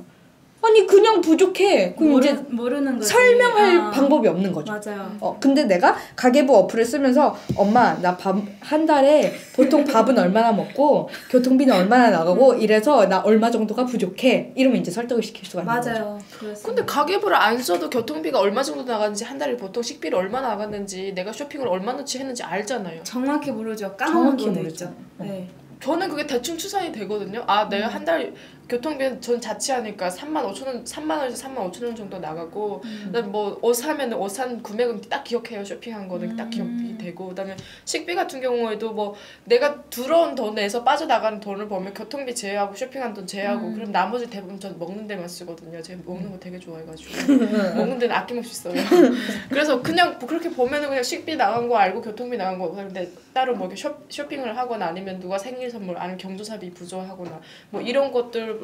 아니 그냥 부족해. 그럼 이제 모르는 거지. 설명할 방법이 없는 거죠. 맞아요. 근데 내가 가계부 어플을 쓰면서 엄마 나 한 달에 보통 밥은 얼마나 먹고 교통비는 얼마나 나가고 이래서 나 얼마 정도가 부족해. 이러면 이제 설득을 시킬 수가 있는 거죠. 맞아요. 근데 가계부를 안 써도 교통비가 얼마 정도 나가는지 한 달에 보통 식비를 얼마 나갔는지 내가 쇼핑을 얼마나치 했는지 알잖아요. 정확히 모르죠. 까먹은 돈도 있죠. 네. 저는 그게 대충 추산이 되거든요. 내가 한 달 교통비 전 자취하니까 3만 5천 원 정도 나가고 그다음에 뭐 옷 사면은 옷 산 금액은 딱 기억해요. 쇼핑한 거는 딱 기억이 되고 그다음에 식비 같은 경우에도 뭐 내가 들어온 돈에서 빠져나가는 돈을 보면 교통비 제외하고 쇼핑한 돈 제외하고 그럼 나머지 대부분 전 먹는 데만 쓰거든요. 제가 먹는 거 되게 좋아해가지고 먹는 데는 아낌없이 써요. 그래서 그냥 그렇게 보면은 그냥 식비 나간 거 알고 교통비 나간 거 근데 따로 뭐 쇼핑을 하거나 아니면 누가 생일 선물 아니면 경조사비 부조하거나 뭐 이런 것들을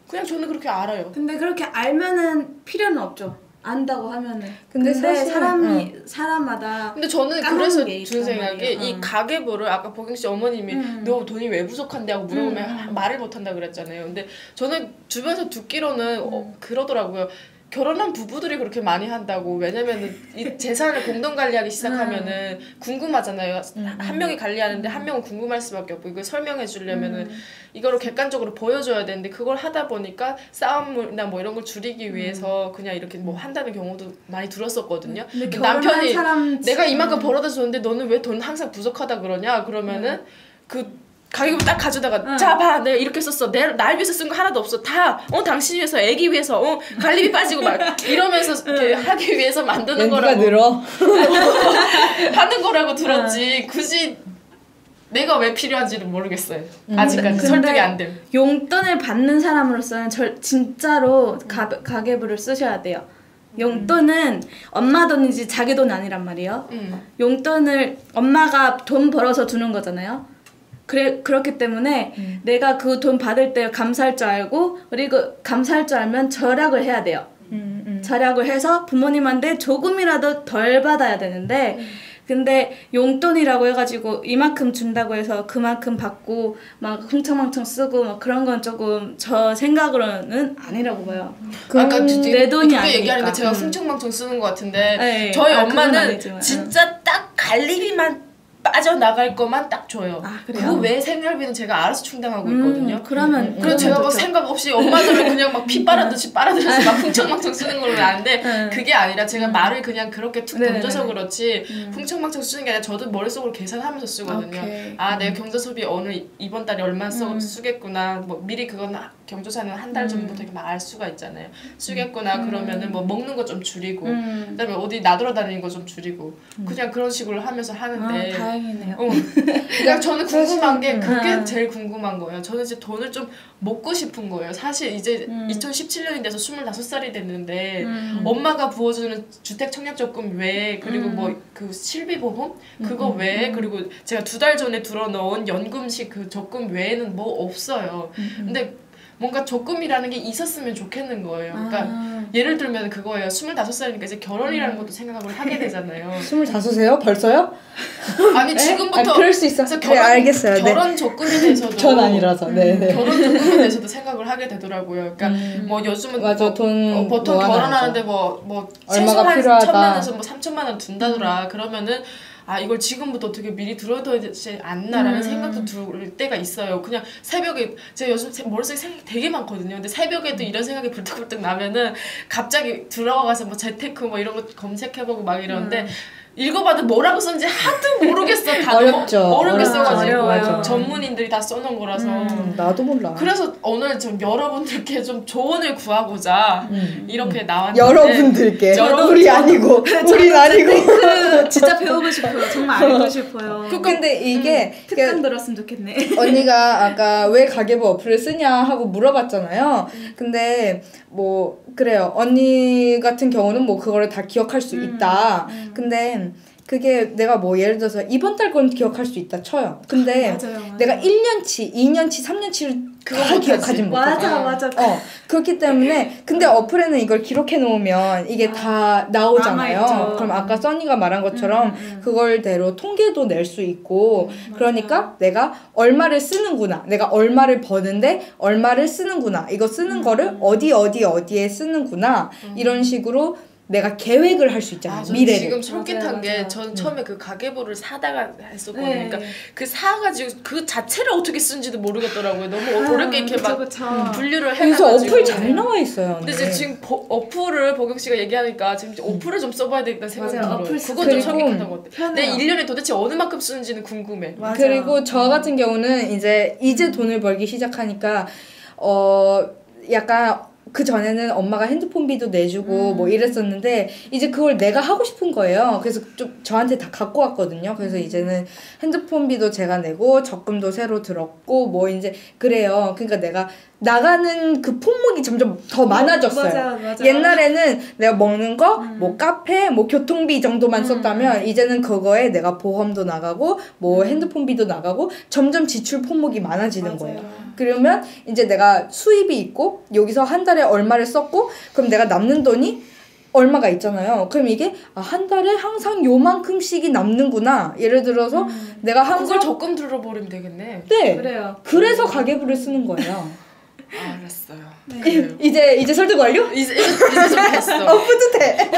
그냥 저는 그렇게 알아요. 근데 그렇게 알면은 필요는 없죠. 안다고 하면은. 근데 사실 사람마다. 근데 저는 그래서 든 든 생각이 이 가계부를 아까 보경 씨 어머님이 너 돈이 왜 부족한데 하고 물어보면 말을 못한다 그랬잖아요. 근데 저는 주변에서 듣기로는 그러더라고요. 결혼한 부부들이 그렇게 많이 한다고. 왜냐면은 이 재산을 공동 관리하기 시작하면은 궁금하잖아요. 한 명이 관리하는데 한 명은 궁금할 수밖에 없고 이걸 설명해 주려면은 이거를 객관적으로 보여줘야 되는데 그걸 하다 보니까 싸움이나 뭐 이런 걸 줄이기 위해서 그냥 이렇게 뭐 한다는 경우도 많이 들었었거든요. 근데 남편이 내가 지금... 이만큼 벌어다 줬는데 너는 왜 돈 항상 부족하다 그러냐 그러면은 그 가계부 딱 가져다가 자 봐 내가 이렇게 썼어 날 위해서 쓴 거 하나도 없어 다 당신 위해서 애기 위해서 관리비 빠지고 막 이러면서 이렇게 하기 위해서 만드는 거라고 늘어 하는 거라고 들었지 굳이 내가 왜 필요한지는 모르겠어요. 아직까지 설득이 안 돼. 용돈을 받는 사람으로서는 진짜로 가계부를 쓰셔야 돼요. 용돈은 엄마 돈이지 자기 돈 아니란 말이에요. 용돈을 엄마가 돈 벌어서 주는 거잖아요. 그렇기 때문에 내가 그 돈 받을 때 감사할 줄 알고, 그리고 감사할 줄 알면 절약을 해야 돼요. 절약을 해서 부모님한테 조금이라도 덜 받아야 되는데 근데 용돈이라고 해가지고 이만큼 준다고 해서 그만큼 받고 막 흥청망청 쓰고 막 그런 건 조금 저 생각으로는 아니라고 봐요. 아까 내 돈이 아니니까. 얘기하는 게 제가 흥청망청 쓰는 것 같은데 네, 저희 엄마는 진짜 딱 갈리비만 빠져나갈 것만 딱 줘요. 그 외 생활비는 제가 알아서 충당하고 있거든요. 그래서 제가 막 생각 없이 엄마들은 그냥 막 피 빨아들여서 막 흥청망청 쓰는 걸로 아는데 그게 아니라 제가 말을 그냥 그렇게 툭 던져서 그렇지 흥청망청 쓰는 게 아니라 저도 머릿속으로 계산하면서 쓰거든요. 내가 경조사비 이번 달에 얼마 쓰겠구나. 뭐 미리 그건 경조사는 한 달 전부터 막 알 수가 있잖아요. 쓰겠구나 그러면은 뭐 먹는 거 좀 줄이고 그다음에 어디 나돌아다니는 거 좀 줄이고 그냥 그런 식으로 하면서 하는데 다행이네요. 그러니까 저는 궁금한 게 그게 제일 궁금한 거예요. 저는 이제 돈을 좀 먹고 싶은 거예요. 사실 이제 2017년이 돼서 25살이 됐는데 엄마가 부어주는 주택 청약적금 외에 그리고 뭐 그 실비보험 그거 외에 그리고 제가 2달 전에 들어넣은 연금식 그 적금 외에는 뭐 없어요. 근데 뭔가 적금이라는 게 있었으면 좋겠는 거예요. 그러니까 예를 들면 그거예요. 25살이니까 이제 결혼이라는 것도 생각을 하게 되잖아요. 25세요? 벌써요? 아니 지금부터 그럴 수 있어. 알겠어요. 결혼 적금에 대해서도 전 아니라서. 결혼 적금에 대해서도 생각을 하게 되더라고요. 그러니까 뭐 요즘은 맞아, 돈 보통 뭐 결혼하는데 뭐 얼마가 최소한 필요하다. 1,000만 원에서 뭐 3,000만 원 둔다더라. 그러면은 이걸 지금부터 어떻게 미리 들어둬야 되지 않나라는 생각도 들 때가 있어요. 그냥 새벽에 제가 요즘 머릿속에 생각이 되게 많거든요. 근데 새벽에도 이런 생각이 불떡불떡 나면은 갑자기 들어가서 뭐 재테크 뭐 이런 거 검색해보고 막 이러는데 읽어봐도 뭐라고 썼는지 하도 모르겠어. 다 어렵죠. 어렵게 써가지고 맞아. 전문인들이 다 써놓은 거라서 나도 몰라. 그래서 오늘 좀 여러분들께 좀 조언을 구하고자 이렇게 나왔는데 여러분들께 우리 아니고 우린 아니고 진짜 배우고 싶어요. 정말 알고 싶어요. 근데 이게 특강 들었으면 좋겠네. 언니가 아까 왜 가계부 어플을 쓰냐 하고 물어봤잖아요. 근데 뭐 그래요. 언니 같은 경우는 뭐 그거를 다 기억할 수 있다. 근데 그게 내가 뭐 예를 들어서 이번 달 건 기억할 수 있다 쳐요. 근데 맞아요. 내가 1년치, 2년치, 3년치를 다 기억하진 못해. 맞아. 그렇기 때문에 근데 어플에는 이걸 기록해 놓으면 이게 다 나오잖아요. 그럼 아까 써니가 말한 것처럼 그걸대로 통계도 낼 수 있고 그러니까 내가 얼마를 쓰는구나. 내가 얼마를 버는데 얼마를 쓰는구나. 이거 쓰는 거를 어디에 쓰는구나. 이런 식으로 내가 계획을 할 수 있잖아요. 미래를. 지금 솔깃한 게 전 처음에 그 가계부를 사다가 했었거든요. 그러니까 그 사가지고 그 자체를 어떻게 쓰는지도 모르겠더라고요. 너무 어렵게 이렇게 막 분류를 해가지고. 그래서 어플 잘 나와 있어요. 근데 이제 지금 어플을 보경 씨가 얘기하니까 지금 어플을 좀 써봐야 되겠다는 생각이 들어요. 그건 좀 설득하는 것 같아. 내 1년에 도대체 어느 만큼 쓰는지는 궁금해. 그리고 저 같은 경우는 이제 돈을 벌기 시작하니까 약간 그 전에는 엄마가 핸드폰비도 내주고 뭐 이랬었는데 이제 그걸 내가 하고 싶은 거예요. 그래서 좀 저한테 다 갖고 왔거든요. 그래서 이제는 핸드폰비도 제가 내고 적금도 새로 들었고 뭐 이제 그래요. 그러니까 내가 나가는 그 품목이 점점 더 많아졌어요. 맞아요. 옛날에는 내가 먹는 거, 뭐 카페, 뭐 교통비 정도만 썼다면 이제는 그거에 내가 보험도 나가고 뭐 핸드폰비도 나가고 점점 지출 품목이 많아지는 거예요. 그러면 이제 내가 수입이 있고 여기서 한 달에 얼마를 썼고 그럼 내가 남는 돈이 얼마가 있잖아요. 그럼 이게 한 달에 항상 요만큼씩이 남는구나. 예를 들어서 내가 항상 그걸 적금 들어버리면 되겠네. 네. 그래요. 그래서 가계부를 쓰는 거예요. 알았어요. 이제 설득 완료? 이제 좀 됐어. 뿌듯해.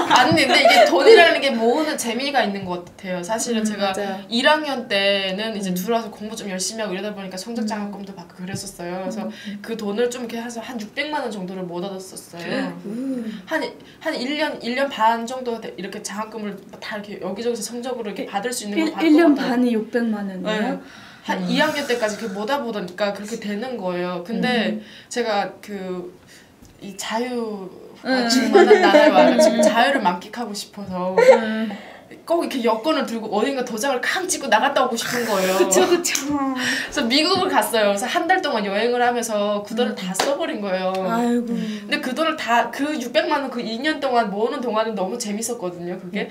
아니 근데 이게 돈이라는 게 모으는 재미가 있는 것 같아요. 사실은 제가 맞아요. 1학년 때는 이제 들어와서 공부 좀 열심히 하고 이러다 보니까 성적장학금도 받고 그랬었어요. 그래서 그 돈을 좀 이렇게 해서 한 600만 원 정도를 모아뒀었어요. 한 1년 반 정도 이렇게 장학금을 다 이렇게 여기저기서 성적으로 이렇게 받을 수 있는 거 받고 1년 반이 600만 원이에요? 네. 한 2학년 때까지 그렇게 모다 보니까 그렇게 되는 거예요. 근데 제가 이 자유 충만한 나라에 와가지고 자유를 만끽하고 싶어서 꼭 이렇게 여권을 들고 어딘가 도장을 캉 찍고 나갔다 오고 싶은 거예요. 그쵸. 그래서 미국을 갔어요. 그래서 한 달 동안 여행을 하면서 그 돈을 다 써버린 거예요. 아이고. 근데 그 돈을 다 그 600만 원 그 2년 동안 모으는 동안은 너무 재밌었거든요. 그게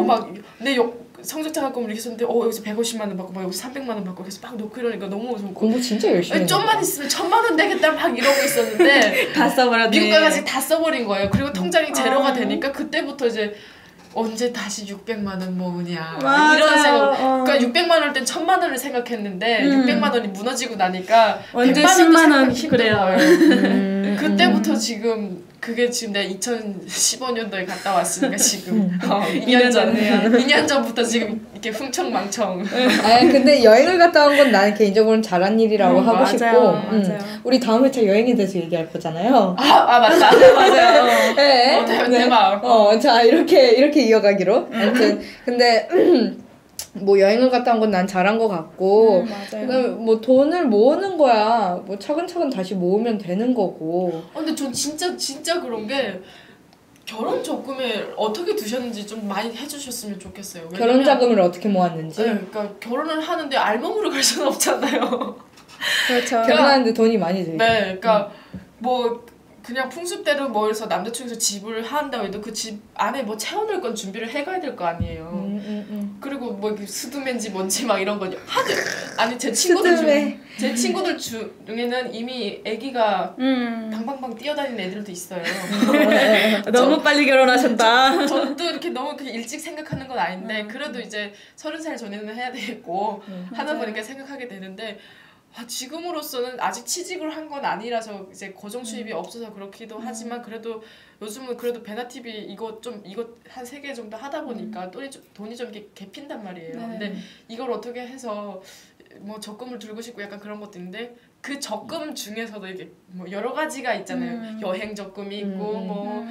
막 내 성적 장학금을 이렇게 썼는데 여기서 150만 원 받고 막 여기서 300만 원 받고 계속 막 놓고 이러니까 너무 좋고 공부 진짜 열심히 했는데. 좀만 있으면 1000만 원 되겠다 막 이러고 있었는데 다 써버렸네. 미국 가서 다 써버린 거예요. 그리고 통장이 제로가 되니까 그때부터 이제 언제 다시 600만 원 모으냐 이런 생각. 그러니까 600만 원일 땐 1000만 원을 생각했는데 600만 원이 무너지고 나니까 언제 100만 원도 10만 원 그래요. 거예요. 그때부터 지금 그게 지금 내가 2015년도에 갔다 왔으니까 지금 2년 전이야. 2년 전부터 지금 이렇게 흥청망청. 근데 여행을 갔다 온 건 나는 개인적으로는 잘한 일이라고 하고 맞아요, 싶고. 맞아요. 우리 다음 회차 여행에 대해서 얘기할 거잖아요. 맞다. 맞아요. 네. 대박. 자 이렇게 이어가기로. 아무튼 근데 뭐 여행을 갔다 온 건 난 잘한 것 같고. 맞아요. 뭐 돈을 모으는 거야. 뭐 차근차근 다시 모으면 되는 거고. 근데 전 진짜 그런 게 결혼 적금에 어떻게 두셨는지 좀 많이 해주셨으면 좋겠어요. 결혼 자금을 어떻게 모았는지. 네, 그러니까 결혼을 하는데 알몸으로 갈 수는 없잖아요. 그렇죠. 결혼하는데 돈이 많이 들죠. 네, 그러니까 뭐 그냥 풍습대로 뭐 해서 남자친구에서 집을 한다고 해도 그 집 안에 뭐 채워놓을 건 준비를 해가야 될 거 아니에요. 그리고 뭐 스드맨지 뭔지 막 이런 거 하도 아니 제 친구들 중에는 이미 아기가 방방방 뛰어다니는 애들도 있어요. 너무 빨리 결혼하셨다. 저도 이렇게 너무 일찍 생각하는 건 아닌데 그래도 이제 30살 전에는 해야 되겠고 하다 보니까 생각하게 되는데 지금으로서는 아직 취직을 한 건 아니라서 이제 고정 수입이 없어서 그렇기도 하지만 그래도 요즘은 그래도 베나티비 이거 한 3개 정도 하다 보니까 돈이 좀 이렇게 개핀단 말이에요. 네. 근데 이걸 어떻게 해서 뭐 적금을 들고 싶고 약간 그런 것도 있는데 그 적금 중에서도 이게 뭐 여러 가지가 있잖아요. 여행 적금이 있고 뭐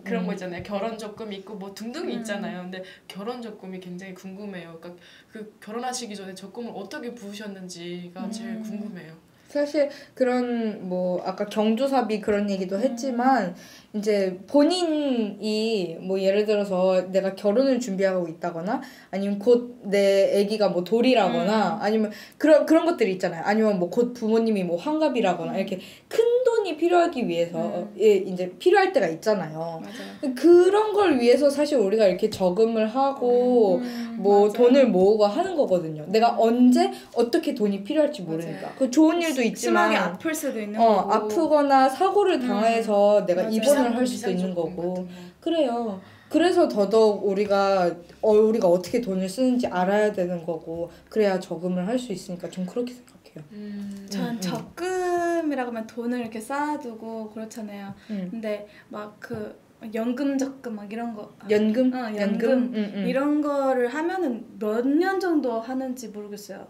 그런 거 있잖아요. 결혼 적금이 있고 뭐 등등 있잖아요. 근데 결혼 적금이 굉장히 궁금해요. 그러니까 그 결혼하시기 전에 적금을 어떻게 부으셨는지가 제일 궁금해요. 사실 그런 뭐 아까 경조사비 그런 얘기도 했지만 이제 본인이 뭐 예를 들어서 내가 결혼을 준비하고 있다거나 아니면 곧 내 아기가 뭐 돌이라거나 아니면 그런 것들이 있잖아요. 아니면 뭐 곧 부모님이 뭐 환갑이라거나 이렇게 큰 돈이 필요하기 위해서 이제 필요할 때가 있잖아요. 맞아요. 그런 걸 위해서 사실 우리가 이렇게 저금을 하고 뭐 맞아요. 돈을 모으고 하는 거거든요. 내가 언제 어떻게 돈이 필요할지 모르니까. 그 좋은 일도 있지만 심하게 아플 수도 있는 거고 아프거나 사고를 당해서 내가 맞아요. 입원을 할 수도 있는 거고. 그래요. 그래서 더더욱 우리가 어떻게 돈을 쓰는지 알아야 되는 거고 그래야 저금을 할 수 있으니까 전 그렇게 생각해요. 전 적금이라고 하면 돈을 이렇게 쌓아두고 그렇잖아요. 근데 막 그 연금 적금 막 이런 거 연금? 연금 이런 거를 하면은 몇 년 정도 하는지 모르겠어요.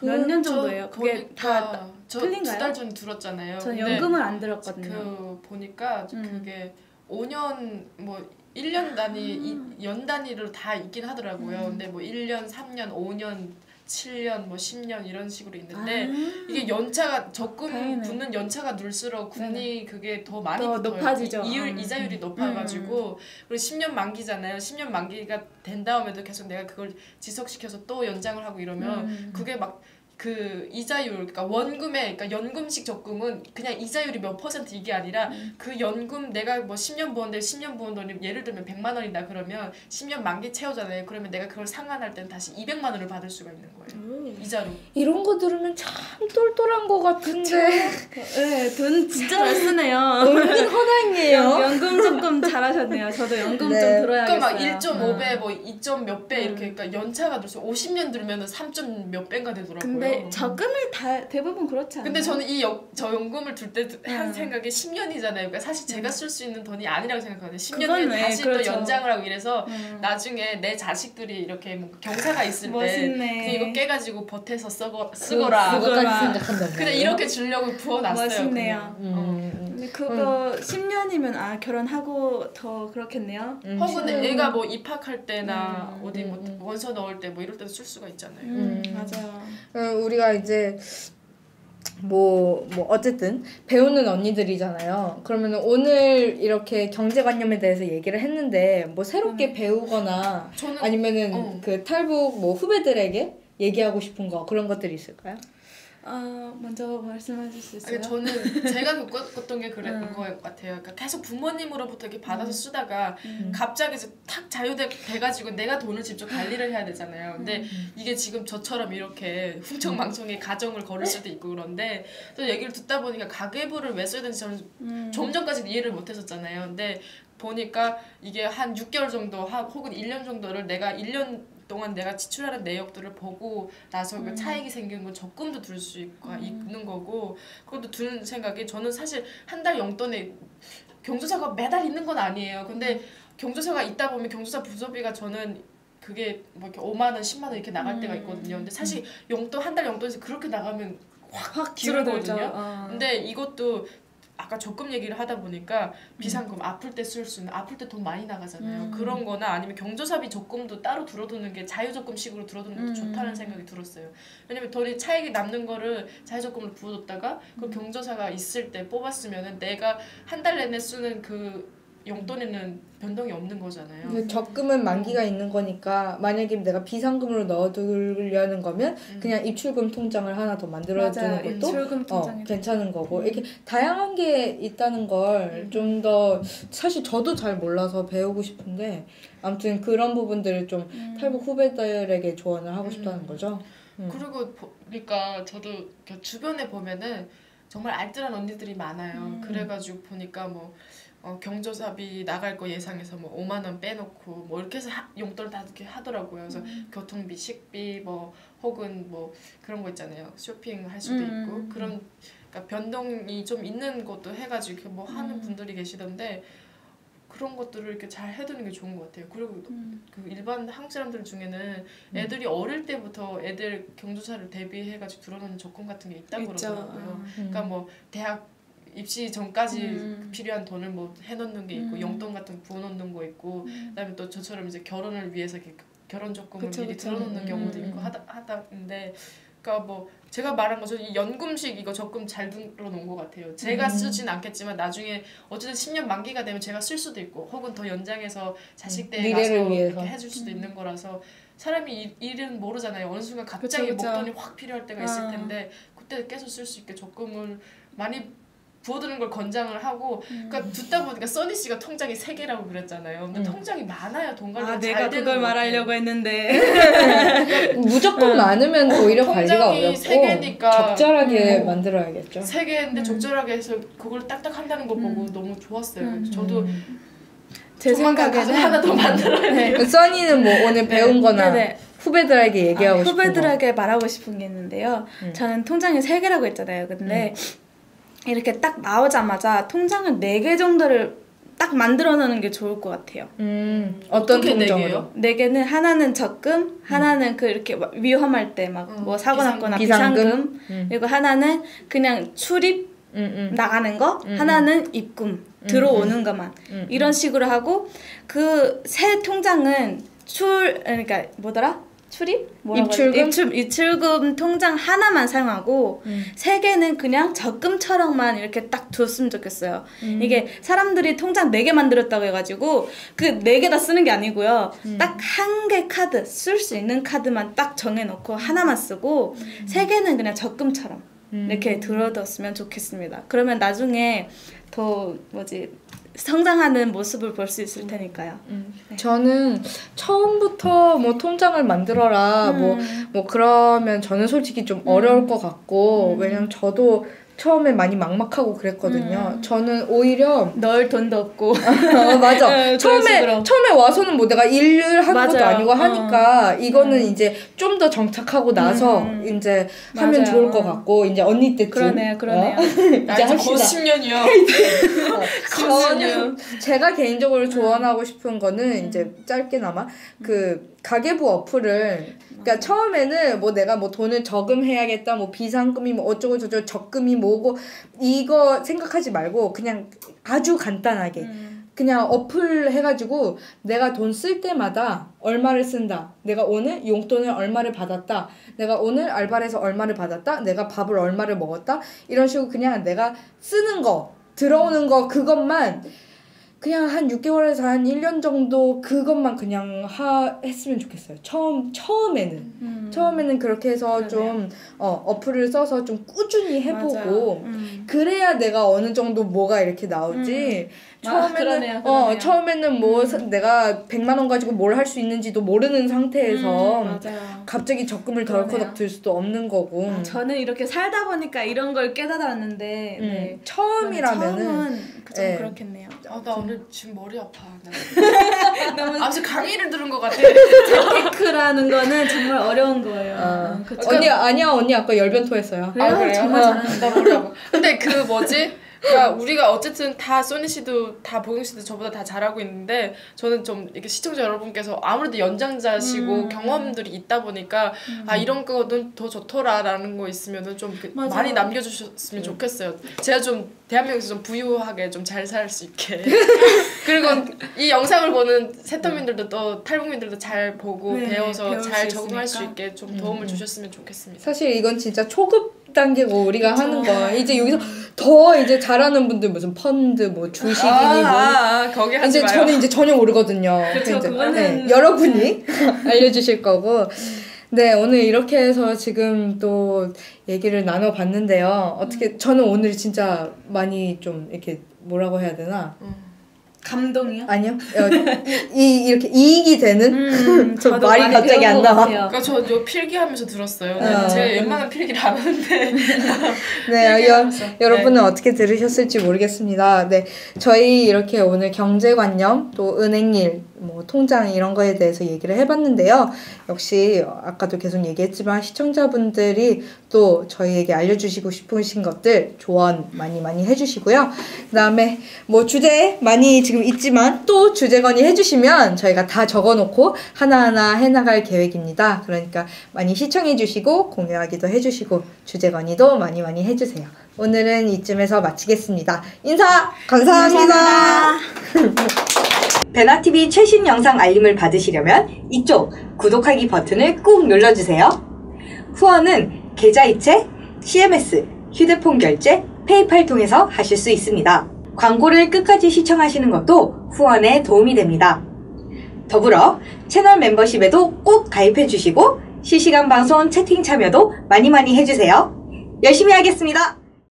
몇 년 정도예요? 그게 다 틀린가요? 2달 전에 들었잖아요. 전 연금을 안 들었거든요. 그 보니까 그게 5년 뭐 1년 단위, 연 단위로 다 있긴 하더라고요. 근데 뭐 1년, 3년, 5년, 7년, 뭐 10년 이런 식으로 있는데 이게 연차가 적금 붙는 연차가 늘수록 금리 그게 더 많이 붙어요. 높아지죠. 이자율이 높아가지고 그리고 10년 만기잖아요. 10년 만기가 된 다음에도 계속 내가 그걸 지속시켜서 또 연장을 하고 이러면 그게 막 그 이자율, 그러니까 원금에, 그러니까 연금식 적금은 그냥 이자율이 몇 퍼센트 이게 아니라 그 연금 내가 뭐 10년 부었는데 10년 부은 돈이 예를 들면 100만 원이다 그러면 10년 만기 채우잖아요. 그러면 내가 그걸 상환할 때는 다시 200만 원을 받을 수가 있는 거예요. 이자로. 이런 거 들으면 참 똘똘한 거 같은데. 네, 돈 진짜 잘 쓰네요. 은근 허당이에요. 연금 적금 잘하셨네요. 저도 연금 좀 들어야겠어요. 그러니까 막 1.5배, 뭐 2점 몇 배 이렇게 그러니까 연차가 들어서 50년 들면은 3점 몇 배가 되더라고요. 근데 적금을 다 대부분 그렇지 않아요? 근데 저는 저 연금을 둘 때 한 생각이 10년이잖아요. 그러니까 사실 제가 쓸 수 있는 돈이 아니라고 생각하거든요. 10년 뒤에 다시 또 연장을 하고 이래서 나중에 내 자식들이 이렇게 뭐 경사가 있을 때 이거 깨가지고 보태서 쓰거라. 그냥 이렇게 주려고 부어놨어요. 멋있네요. 근데 그거 10년이면 결혼하고 더 그렇겠네요. 혹은 얘가 뭐 입학할 때나 어디 뭐 원서 넣을 때 뭐 이럴 때도 쓸 수가 있잖아요. 맞아요. 우리가 이제 어쨌든 배우는 언니들이잖아요. 그러면 오늘 이렇게 경제관념에 대해서 얘기를 했는데 뭐 새롭게 배우거나 아니면은 그 탈북 뭐 후배들에게 얘기하고 싶은 거 그런 것들이 있을까요? 먼저 말씀해 주실 수 있어요? 저는 제가 겪었던 게 그런 거 같아요. 그러니까 계속 부모님으로부터 이렇게 받아서 쓰다가 갑자기 이제 탁 자유돼가지고 내가 돈을 직접 관리를 해야 되잖아요. 근데 이게 지금 저처럼 이렇게 흥청망청의 가정을 걸을 수도 있고 그런데 또 얘기를 듣다 보니까 가계부를 왜 써야 되는지 저는 좀 전까지 이해를 못 했었잖아요. 근데 보니까 이게 한 6개월 정도 혹은 1년 정도를 내가 1년 동안 내가 지출하는 내역들을 보고 나서 그 차익이 생기는 건 적금도 들 수 있는 거고 그것도 드는 생각이 저는 사실 한 달 용돈에 경조사가 매달 있는 건 아니에요. 근데 경조사가 있다 보면 경조사 부조비가 저는 그게 뭐 이렇게 5만 원, 10만 원 이렇게 나갈 때가 있거든요. 근데 사실 용돈 한 달 용돈에서 그렇게 나가면 확 줄어들거든요. 근데 이것도 아까 적금 얘기를 하다 보니까 비상금 아플 때 쓸 수 있는 아플 때 돈 많이 나가잖아요. 그런 거나 아니면 경조사비 적금도 따로 들어두는 게 자유적금식으로 들어두는 것도 좋다는 생각이 들었어요. 왜냐면 돈이 차익이 남는 거를 자유적금으로 부어뒀다가 그 경조사가 있을 때 뽑았으면은 내가 한 달 내내 쓰는 그 용돈에는 변동이 없는 거잖아요. 적금은 만기가 있는 거니까 만약에 내가 비상금으로 넣어두려는 거면 그냥 입출금 통장을 하나 더 만들어두는 것도 괜찮은 거고 이렇게 다양한 게 있다는 걸 좀 더 사실 저도 잘 몰라서 배우고 싶은데 아무튼 그런 부분들을 좀 탈북 후배들에게 조언을 하고 싶다는 거죠. 그리고 보니까 저도 주변에 보면은 정말 알뜰한 언니들이 많아요. 그래가지고 보니까 뭐 경조사비 나갈 거 예상해서 뭐 5만 원 빼놓고 뭐 이렇게 해서 용돈을 다 이렇게 하더라고요. 그래서 교통비, 식비 뭐 혹은 뭐 그런 거 있잖아요. 쇼핑할 수도 있고 그런 그러니까 변동이 좀 있는 것도 해가지고 이렇게 뭐 하는 분들이 계시던데 그런 것들을 이렇게 잘 해두는 게 좋은 것 같아요. 그리고 그 일반 한국 사람들 중에는 애들이 어릴 때부터 애들 경조사를 대비해가지고 들어놓는 적금 같은 게 있다고 그러더라고요. 그러니까 뭐 대학 입시 전까지 필요한 돈을 뭐 해놓는 게 있고 용돈 같은 거 부어놓는 거 있고 그다음에 또 저처럼 이제 결혼을 위해서 이렇게 결혼 적금을 미리 들어놓는 경우도 있고 하다는데 그러니까 뭐 제가 말한 것처럼 이 연금식 이거 적금 잘 들어놓은 것 같아요. 제가 쓰진 않겠지만 나중에 어쨌든 10년 만기가 되면 제가 쓸 수도 있고 혹은 더 연장해서 자식 때 가서 이렇게 해줄 수도 있는 거라서 사람이 일은 모르잖아요. 어느 순간 갑자기 목돈이 확 필요할 때가 있을 텐데 그때 계속 쓸 수 있게 적금을 많이 부어두는 걸 권장을 하고 그러니까 듣다 보니까 써니 씨가 통장이 3개라고 그랬잖아요. 근데 통장이 많아야 돈 관리가 잘 되는 내가 그걸 말하려고 했는데 무조건 많으면 오히려 관리가 어렵고 3개니까 적절하게 만들어야겠죠. 3개인데 적절하게 해서 그걸 딱딱 한다는 거 보고 너무 좋았어요. 저도 제 생각에는 하나 더 만들어야 돼요. 그 써니는 뭐 오늘 배운 거나 후배들에게 얘기하고 싶은 후배들에게 말하고 싶은 게 있는데요. 저는 통장이 3개라고 했잖아요. 근데 이렇게 딱 나오자마자 통장을 4개 정도를 딱 만들어 놓는 게 좋을 것 같아요. 어떤 통장으로? 4개는 하나는 적금, 하나는 그 이렇게 위험할 때 막 뭐 사고 났거나 비상금, 그리고 하나는 그냥 출입 나가는 거, 하나는 입금 들어오는 것만 이런 식으로 하고 그 세 통장은 그러니까 뭐더라? 입출금 통장 하나만 사용하고 3개는 그냥 적금처럼만 이렇게 딱 뒀으면 좋겠어요. 이게 사람들이 통장 4개 만들었다고 해가지고 그 4개 다 쓰는 게 아니고요. 딱 한 개 카드, 쓸 수 있는 카드만 딱 정해놓고 하나만 쓰고 3개는 그냥 적금처럼 이렇게 들어뒀으면 좋겠습니다. 그러면 나중에 더 성장하는 모습을 볼 수 있을 테니까요. 네. 저는 처음부터 뭐 통장을 만들어라 뭐 그러면 저는 솔직히 좀 어려울 것 같고 왜냐면 저도 처음에 많이 막막하고 그랬거든요. 저는 오히려 넣을 돈도 없고 맞아. 처음에 와서는 뭐 내가 일을 하는 것도 아니고 하니까 이거는 이제 좀 더 정착하고 나서 이제 하면 좋을 것 같고 이제 언니 때쯤 그러네요. 이제 곧 10년이요. 저는 제가 개인적으로 조언하고 싶은 거는 이제 짧게나마 그 가계부 어플을 그러니까 처음에는 뭐 내가 뭐 돈을 저금해야겠다 뭐 비상금이 뭐 어쩌고 저쩌고 적금이 뭐고 이거 생각하지 말고 그냥 아주 간단하게 그냥 어플 해가지고 내가 돈 쓸 때마다 얼마를 쓴다. 내가 오늘 용돈을 얼마를 받았다. 내가 오늘 알바를 해서 얼마를 받았다. 내가 밥을 얼마를 먹었다. 이런 식으로 그냥 내가 쓰는 거, 들어오는 거 그것만 그냥 한 6개월에서 한 1년 정도 그것만 그냥 했으면 좋겠어요. 처음에는 그렇게 해서 그러네요. 좀 어플을 써서 좀 꾸준히 해보고 그래야 내가 어느 정도 뭐가 이렇게 나오지. 처음에는 그러네요. 처음에는 뭐 내가 100만 원 가지고 뭘 할 수 있는지도 모르는 상태에서 갑자기 적금을 덜커덕 들 수도 없는 거고. 저는 이렇게 살다 보니까 이런 걸 깨달았는데 네. 처음이라면은 좀 그렇겠네요. 나 오늘 지금 머리 아파. 너무 아주 강의를 들은 것 같아. 재테크라는 거는 정말 어려운 거예요. 언니 아까 열변토했어요. 그래요? 정말 잘하는데. 나 머리 아파. 근데 그 뭐지? 그러니까 우리가 어쨌든 다 소니 씨도 다 보경 씨도 저보다 다 잘하고 있는데 저는 좀 이렇게 시청자 여러분께서 아무래도 연장자시고 경험들이 있다 보니까 이런 거는 더 좋더라라는 거 있으면은 좀 많이 남겨주셨으면 좋겠어요. 제가 좀 대한민국에서 좀 부유하게 좀 잘 살 수 있게 그리고 이 영상을 보는 세터민들도 또 탈북민들도 잘 보고 배워서 잘 적응할 수 있게 좀 도움을 주셨으면 좋겠습니다. 사실 이건 진짜 초급 단계고 우리가 하는 거 이제 여기서 더 이제 잘하는 분들 무슨 펀드 뭐 주식이니 거기 하지 이제 마요. 저는 이제 전혀 모르거든요. 그렇죠. 그거는 여러분이 알려주실 거고. 네, 오늘 이렇게 해서 지금 또 얘기를 나눠봤는데요. 어떻게 저는 오늘 진짜 많이 좀 이렇게 뭐라고 해야 되나? 감동이요? 아니요. 이렇게 이익이 되는 말이 갑자기 안 나와. 그러니까 저 필기하면서 들었어요. 제가 웬만한 필기를 안 하는데. 네, 여러분은 어떻게 들으셨을지 모르겠습니다. 네, 저희 이렇게 오늘 경제관념 또 은행일 뭐 통장 이런 거에 대해서 얘기를 해봤는데요. 역시 아까도 계속 얘기했지만 시청자분들이 또 저희에게 알려주시고 싶으신 것들 조언 많이 해주시고요. 그다음에 뭐 주제 많이 지금 있지만 또 주제 건의해주시면 저희가 다 적어놓고 하나하나 해나갈 계획입니다. 그러니까 많이 시청해주시고 공유하기도 해주시고 주제 건의도 많이 해주세요. 오늘은 이쯤에서 마치겠습니다. 인사 감사합니다. 베나TV 최신 영상 알림을 받으시려면 이쪽 구독하기 버튼을 꾹 눌러주세요. 후원은 계좌이체, CMS, 휴대폰 결제, 페이팔 통해서 하실 수 있습니다. 광고를 끝까지 시청하시는 것도 후원에 도움이 됩니다. 더불어 채널 멤버십에도 꼭 가입해주시고 실시간 방송 채팅 참여도 많이 해주세요. 열심히 하겠습니다.